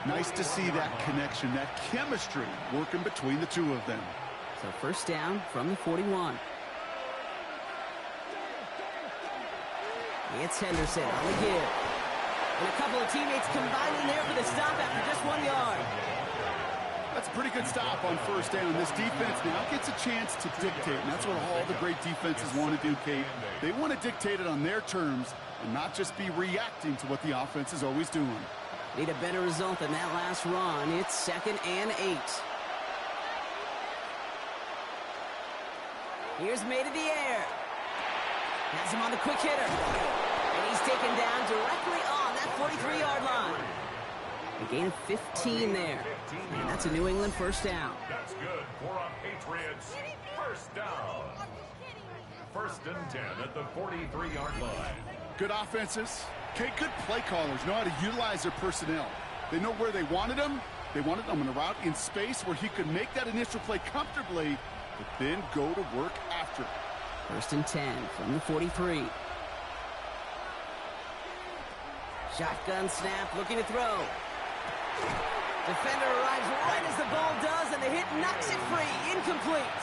Nice to see that connection, that chemistry working between the two of them. So 1st down from the 41. It's Henderson on the give. And a couple of teammates combining there for the stop after just 1 yard. That's a pretty good stop on 1st down. This defense now gets a chance to dictate, and that's what all the great defenses want to do, Kate. They want to dictate it on their terms and not just be reacting to what the offense is always doing. Need a better result than that last run. It's 2nd and 8. Here's May to the air. Has him on the quick hitter. And he's taken down directly on that 43-yard line. A gain of 15 there. And that's a New England 1st down. That's good for a Patriots 1st down. 1st and 10 at the 43-yard line. Good offenses. Okay, good play callers know how to utilize their personnel. They know where they wanted them. They wanted them on a route in space where he could make that initial play comfortably, but then go to work after it. 1st and 10 from the 43. Shotgun snap, looking to throw. Defender arrives right as the ball does, and the hit knocks it free. Incomplete.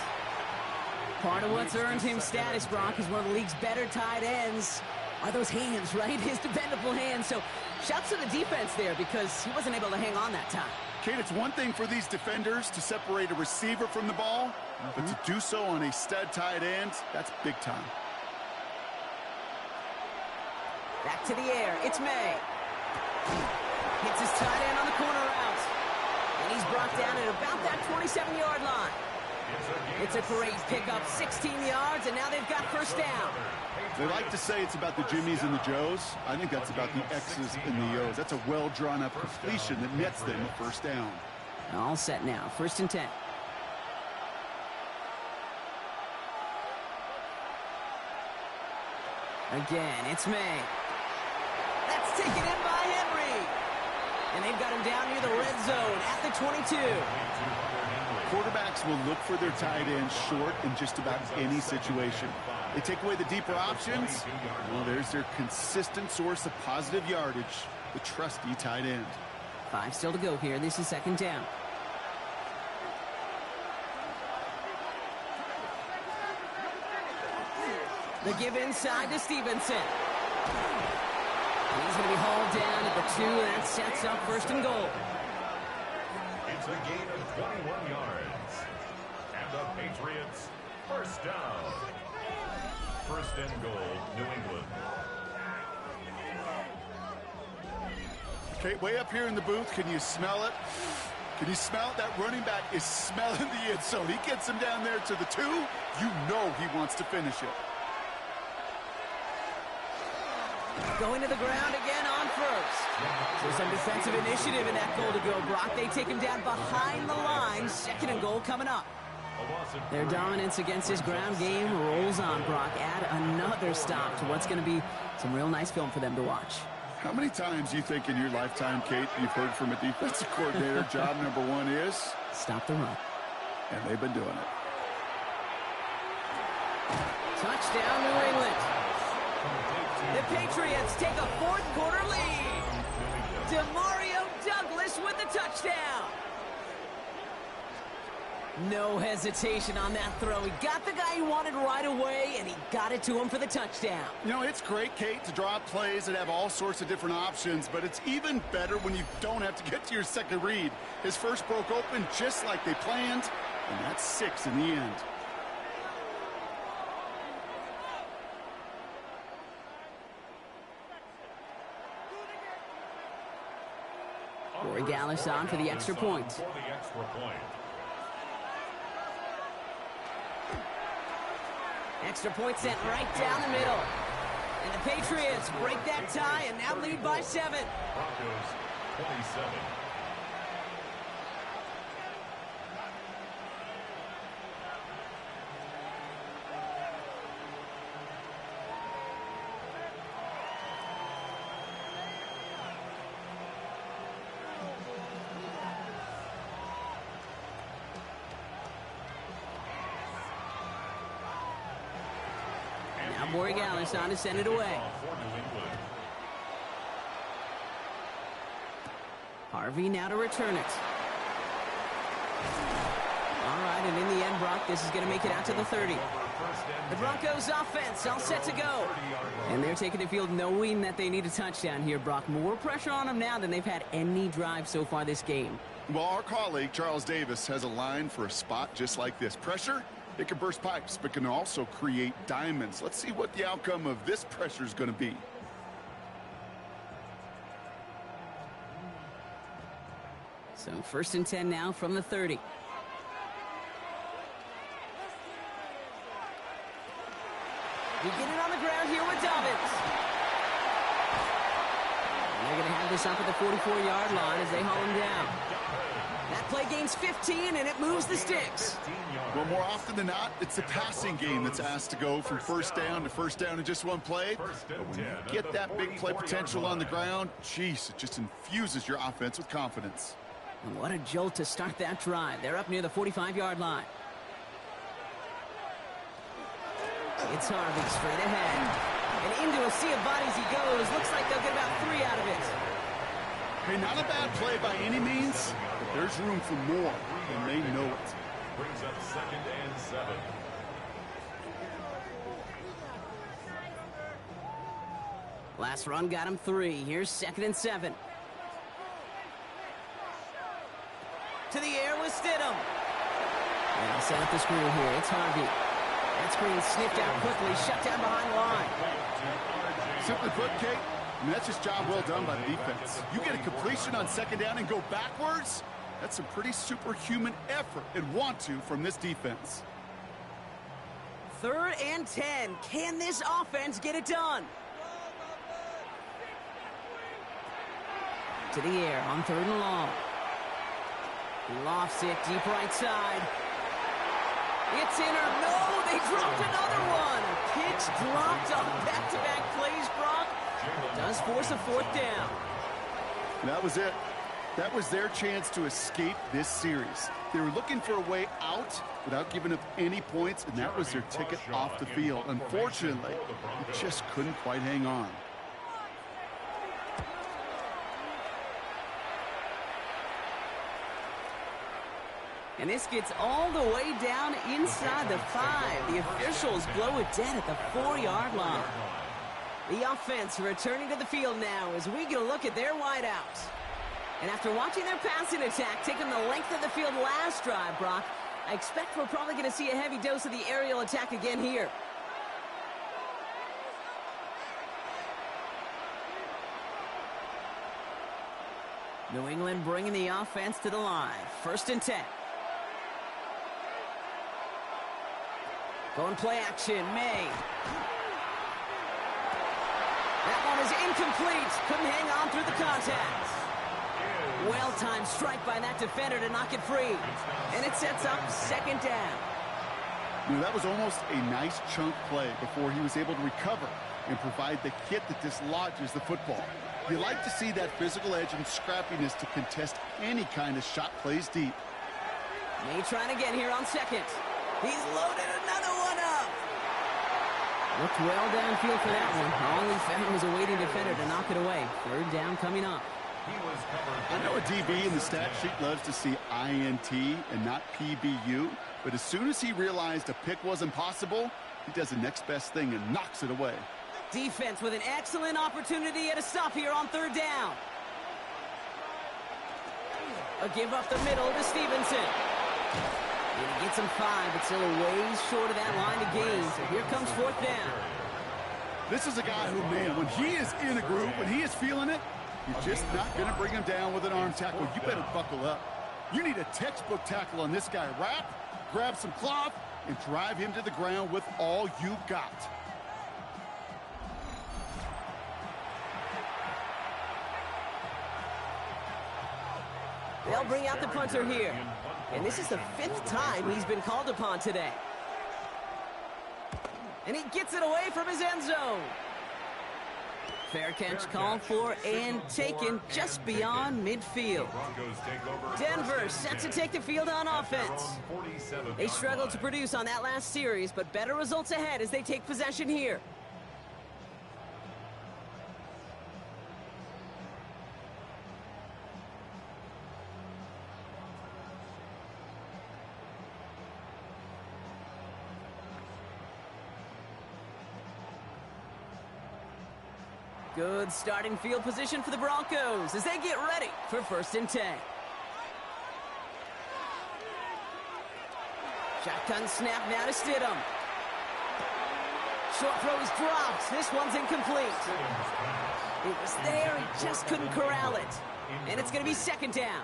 Part of what's earned him status, Brock, is one of the league's better tight ends. are those hands, right? His dependable hands. So shouts to the defense there because he wasn't able to hang on that time. Kate, it's one thing for these defenders to separate a receiver from the ball, but to do so on a stud tight end, that's big time. Back to the air. It's May. Hits his tight end on the corner route. And he's brought down at about that 27-yard line. It's a great pickup, 16 yards, and now they've got first down. They like to say it's about the Jimmies and the Joes. I think that's about the X's and the O's. That's a well-drawn-up completion that nets them a first down. All set now. 1st and 10. Again, it's May. That's taken in by Henry. And they've got him down near the red zone at the 22. Quarterbacks will look for their tight ends short in just about any situation. They take away the deeper options. Well, there's their consistent source of positive yardage, the trusty tight end. 5 still to go here. This is 2nd down. The give inside to Stevenson. And he's going to be hauled down at the 2. That sets up 1st and goal. It's a gain of 21 yards. And the Patriots, first down. 1st and goal, New England. Okay, way up here in the booth, can you smell it? Can you smell it? That running back is smelling the end zone. He gets him down there to the 2. You know he wants to finish it. Going to the ground again on 1st. So some defensive initiative in that goal to go, Brock. They take him down behind the line. 2nd and goal coming up. Their dominance against this ground game rolls on, Brock. Add another stop to what's going to be some real nice film for them to watch. How many times do you think in your lifetime, Kate, you've heard from a defensive coordinator, job number 1 is? Stop the run. And they've been doing it. Touchdown, New England. The Patriots take a 4th quarter lead. Demario Douglas with the touchdown. No hesitation on that throw. He got the guy he wanted right away, and he got it to him for the touchdown. You know, it's great, Kate, to draw up plays that have all sorts of different options, but it's even better when you don't have to get to your second read. His first broke open just like they planned, and that's 6 in the end. Corey Gallis on for the extra point. Extra point sent right down the middle. And the Patriots break that tie and now lead by 7. Broncos, 27. Borregales on to send it away. Harvey now to return it. All right, and in the end, Brock, this is going to make it out to the 30. The Broncos offense all set to go. And they're taking the field knowing that they need a touchdown here, Brock. More pressure on them now than they've had any drive so far this game. Well, our colleague, Charles Davis, has a line for a spot just like this. Pressure, it can burst pipes, but can also create diamonds. Let's see what the outcome of this pressure is going to be. So 1st and 10 now from the 30. We get it on the ground here with Dobbins. And they're going to have this up at the 44-yard line as they haul him down. That play gains 15, and it moves the sticks. Well, more often than not, it's the passing game that's asked to go from first down to first down in just one play. But when you get that big play potential on the ground, geez, it just infuses your offense with confidence. And what a jolt to start that drive. They're up near the 45-yard line. It's Harvey straight ahead. And into a sea of bodies he goes. Looks like they'll get about 3 out of it. Hey, not a bad play by any means, but there's room for more, and they know it. Brings up 2nd and 7. Last run got him 3. Here's 2nd and 7. To the air with Stidham. And he'll set up the screen here. It's Harvey. That screen sniffed out quickly, shut down behind the line. Simply put, Kate, that's just job well done by the defense. You get a completion on 2nd down and go backwards? That's some pretty superhuman effort and want to from this defense. 3rd and 10. Can this offense get it done? To the air on 3rd and long. He lofts it deep right side. It's in or no, they dropped another one. Pitch dropped on back-to-back plays, Brock. Does force a 4th down. That was it. That was their chance to escape this series. They were looking for a way out without giving up any points, and that was their ticket off the field. Unfortunately, they just couldn't quite hang on. And this gets all the way down inside the 5. The officials blow it dead at the 4-yard line. The offense returning to the field now as we get a look at their wideouts. And after watching their passing attack taking the length of the field last drive, Brock, I expect we're probably going to see a heavy dose of the aerial attack again here. New England bringing the offense to the line. 1st and 10. Going play action, May. That one is incomplete. Couldn't hang on through the contact. Well-timed strike by that defender to knock it free. And it sets up 2nd down. You know, that was almost a nice chunk play before he was able to recover and provide the hit that dislodges the football. You like to see that physical edge and scrappiness to contest any kind of shot plays deep. May trying again here on 2nd. He's loaded another one up. Looked well downfield for that one. All he found was a waiting defender to knock it away. 3rd down coming up. I know a DB in the stat sheet loves to see INT and not PBU, but as soon as he realized a pick wasn't possible, he does the next best thing and knocks it away. Defense with an excellent opportunity at a stop here on 3rd down. A give up the middle to Stevenson. And he gets him 5, but still a ways short of that line to gain. So here comes 4th down. This is a guy who, man, when he is in a group, when he is feeling it, you're just not going to bring him down with an arm tackle. You better buckle up. You need a textbook tackle on this guy. Wrap, grab some cloth, and drive him to the ground with all you got. They'll bring out the punter here. And this is the 5th time he's been called upon today. And he gets it away from his end zone. Fair catch called for and taken just beyond midfield. Denver set to take the field on offense. They struggled to produce on that last series, but better results ahead as they take possession here. Good starting field position for the Broncos as they get ready for 1st and 10. Shotgun snap now to Stidham. Short throw is dropped. This one's incomplete. It was there, he just couldn't corral it. And it's going to be 2nd down.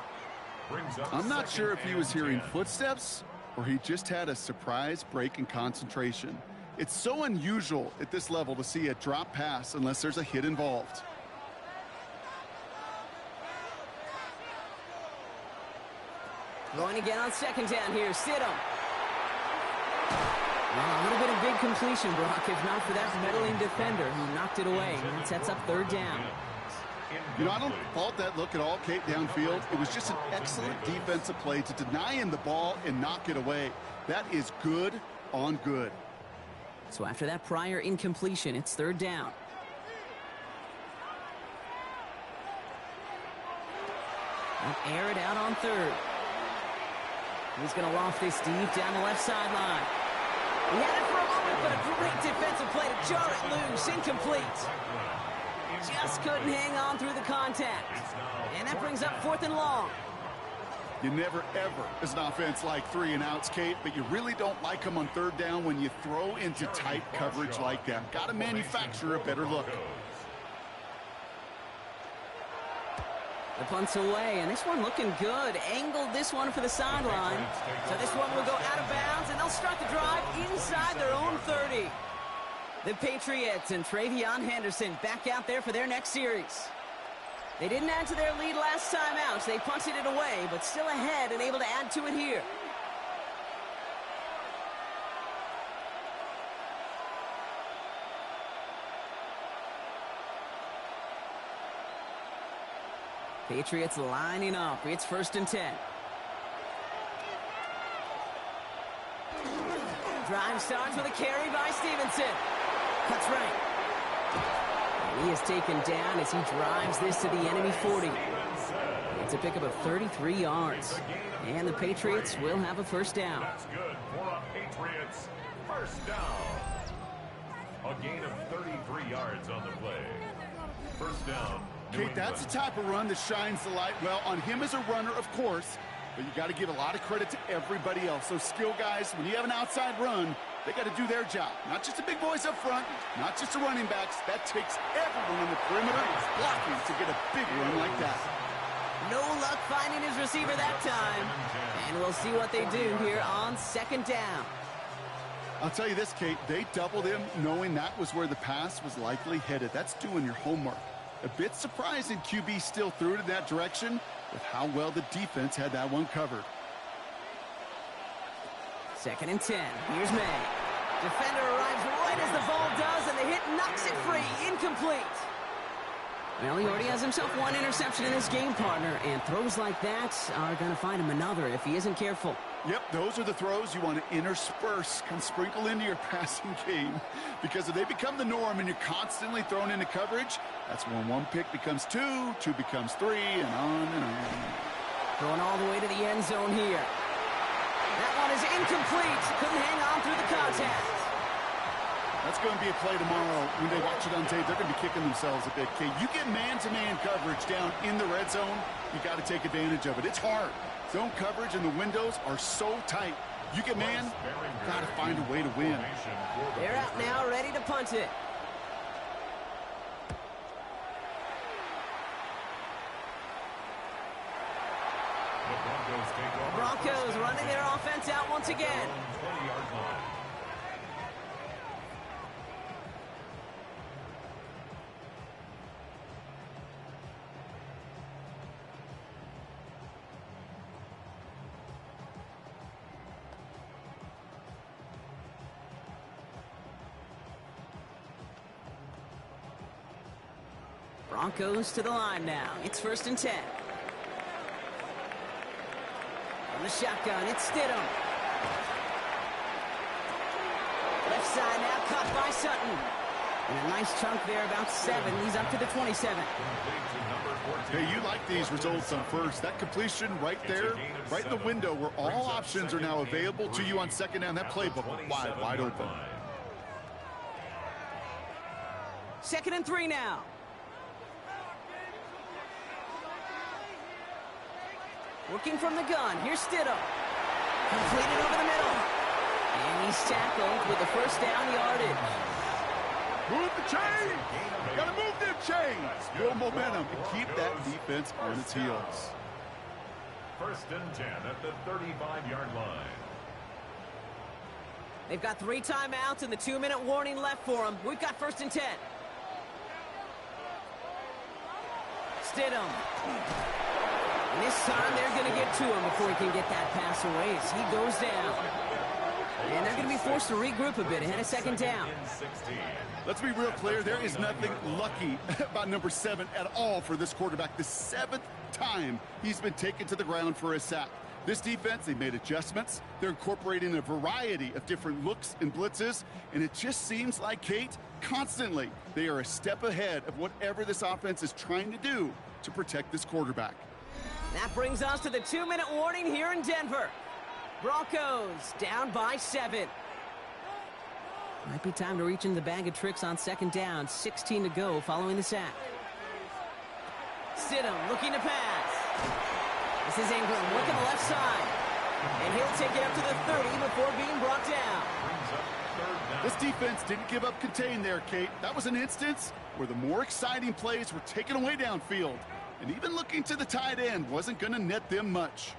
I'm not sure if he was hearing footsteps or he just had a surprise break in concentration. It's so unusual at this level to see a drop pass unless there's a hit involved. Going again on 2nd down here, Stidham. Well, a little bit of big completion, Brock, if not for that meddling defender who knocked it away. And it sets up 3rd down. You know, I don't fault that look at all, Kate, downfield. It was just an excellent defensive play to deny him the ball and knock it away. That is good on good. So after that prior incompletion, it's 3rd down. And air it out on 3rd. He's going to loft this deep down the left sideline. He had it for a moment, but a great defensive play to jar it loose. Incomplete. Just couldn't hang on through the contact. And that brings up 4th and long. You never, ever, as an offense, like 3 and outs, Kate, but you really don't like them on 3rd down when you throw into tight coverage like that. Got to manufacture a better look. The punt's away, and this one looking good. Angled this one for the sideline. So this one will go out of bounds, and they'll start the drive inside their own 30. The Patriots and Travion Henderson back out there for their next series. They didn't add to their lead last time out, so they punted it away, but still ahead and able to add to it here. Patriots lining up. It's 1st and 10. Drive starts with a carry by Stevenson. Cuts right. And he is taken down as he drives this to the enemy 40. It's a pickup of 33 yards. And the Patriots will have a 1st down. That's good for a Patriots 1st down. A gain of 33 yards on the play. 1st down. Kate, that's the type of run that shines the light, well, on him as a runner, of course, but you got to give a lot of credit to everybody else. Those skill guys, when you have an outside run, they got to do their job. Not just the big boys up front, not just the running backs. That takes everyone on the perimeter blocking to get a big run like that. No luck finding his receiver that time. And we'll see what they do here on 2nd down. I'll tell you this, Kate, they doubled him knowing that was where the pass was likely headed. That's doing your homework. A bit surprising QB still threw it in that direction with how well the defense had that one covered. 2nd and 10. Here's May. Defender arrives right as the ball does, and the hit knocks it free. Incomplete. Well, he already has himself one interception in this game, partner, and throws like that are going to find him another if he isn't careful. Yep, those are the throws you want to intersperse and sprinkle into your passing game. Because if they become the norm and you're constantly thrown into coverage, that's when 1 pick becomes 2, 2 becomes 3, and on and on. Going all the way to the end zone here. That one is incomplete. Couldn't hang on through the contact. That's going to be a play tomorrow. When they watch it on tape, they're going to be kicking themselves a bit, Kate. You get man-to-man coverage down in the red zone, you got to take advantage of it. It's hard. Zone coverage and the windows are so tight. You get man, got to find a way to win. They're out now, ready to punt it. The Broncos running their offense out once again. Broncos to the line now. It's 1st and 10. From the shotgun, it's Stidham. Left side now, caught by Sutton. And a nice chunk there, about 7. He's up to the 27. Hey, you like these results on 1st. That completion right there, right in the window where all options are now available to you on 2nd down. That playbook wide open. 2nd and 3 now. Working from the gun. Here's Stidham. Completed over the middle. And he's tackled with the 1st down yardage. Move the chain. Got to move them chains. Build momentum and keep that defense on its heels. 1st and 10 at the 35-yard line. They've got 3 timeouts and the 2-minute warning left for them. We've got 1st and 10. Stidham. And this time they're going to get to him before he can get that pass away as he goes down. And they're going to be forced to regroup a bit ahead of 2nd down. Let's be real clear. There is nothing lucky about number 7 at all for this quarterback. The 7th time he's been taken to the ground for a sack. This defense, they made adjustments. They're incorporating a variety of different looks and blitzes. And it just seems like, Kate, constantly they are a step ahead of whatever this offense is trying to do to protect this quarterback. That brings us to the 2-minute warning here in Denver. Broncos down by 7. Might be time to reach into the bag of tricks on second down. 16 to go following the sack. Stidham looking to pass. This is Ingram looking the left side. And he'll take it up to the 30 before being brought down. This defense didn't give up contain there, Kate. That was an instance where the more exciting plays were taken away downfield. And even looking to the tight end wasn't going to net them much.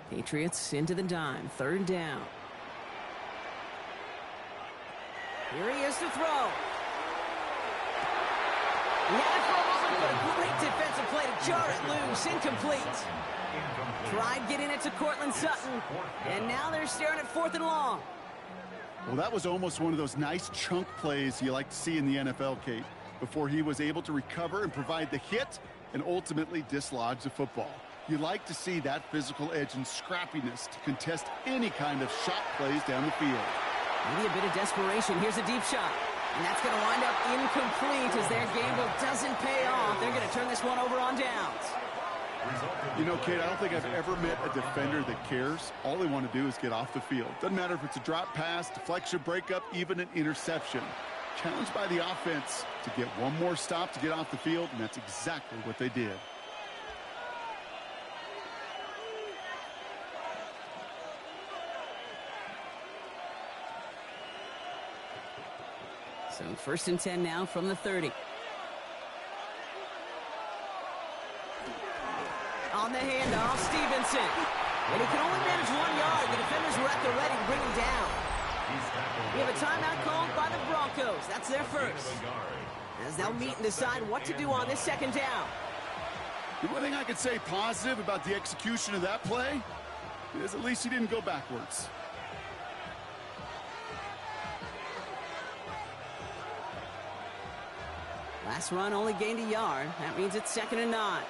Patriots into the dime. Third down. Here he is to throw. He had it for a moment, but a great defensive play to jar it loose. Incomplete. Tried getting it to Cortland Sutton, and now they're staring at 4th and long. Well, that was almost one of those nice chunk plays you like to see in the NFL, Kate, before he was able to recover and provide the hit and ultimately dislodge the football. You like to see that physical edge and scrappiness to contest any kind of shot plays down the field. Maybe a bit of desperation. Here's a deep shot. And that's going to wind up incomplete as their gamble doesn't pay off. They're going to turn this one over on downs. You know, Kate, I don't think I've ever met a defender that cares. All they want to do is get off the field. Doesn't matter if it's a drop pass, deflection, breakup, even an interception. Challenged by the offense to get one more stop to get off the field, and that's exactly what they did. So 1st and 10 now from the 30. On the handoff, Stevenson. And he can only manage 1 yard. The defenders were at the ready to bring him down. We have a timeout called by the Broncos. That's their first. As they'll meet and decide what to do on this second down. The one thing I could say positive about the execution of that play is at least he didn't go backwards. Last run only gained a yard. That means it's 2nd and 9.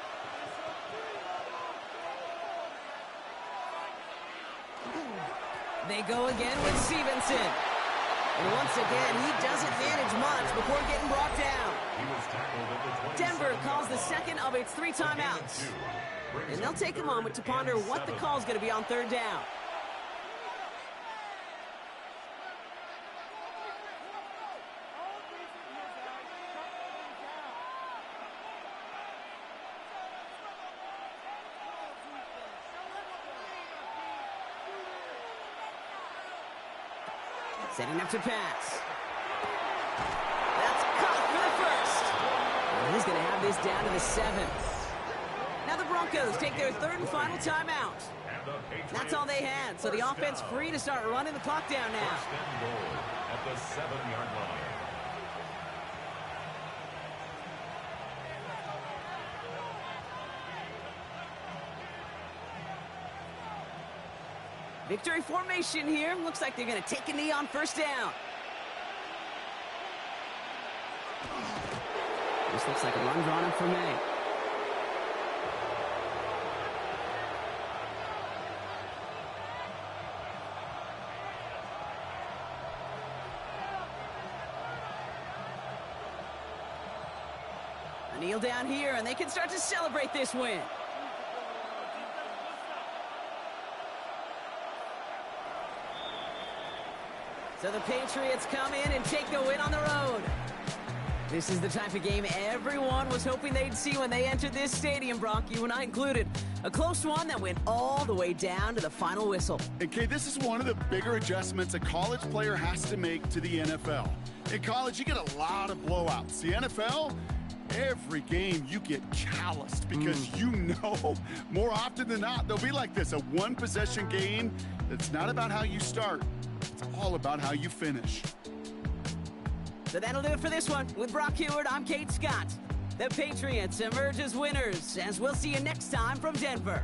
They go again with Stevenson. And once again, he doesn't manage much before getting brought down. Denver calls the second of its 3 timeouts. And they'll take a moment to ponder what the call is going to be on 3rd down. Setting up to pass. That's caught for the first. And he's going to have this down to the 7th. Now the Broncos take their 3rd and final timeout. That's all they had, so the offense free to start running the clock down now. At the 7-yard line. Victory formation here. Looks like they're going to take a knee on 1st down. This looks like a run drawn up for May. A kneel down here, and they can start to celebrate this win. So the Patriots come in and take the win on the road. This is the type of game everyone was hoping they'd see when they entered this stadium, Brock, you and I included. A close one that went all the way down to the final whistle. And Kay, this is one of the bigger adjustments a college player has to make to the NFL. In college, you get a lot of blowouts. The NFL, every game you get calloused because you know more often than not they'll be like this, a one-possession game that's not about how you start. It's all about how you finish. So that'll do it for this one. With Brock Heward, I'm Kate Scott. The Patriots emerge as winners, as we'll see you next time from Denver.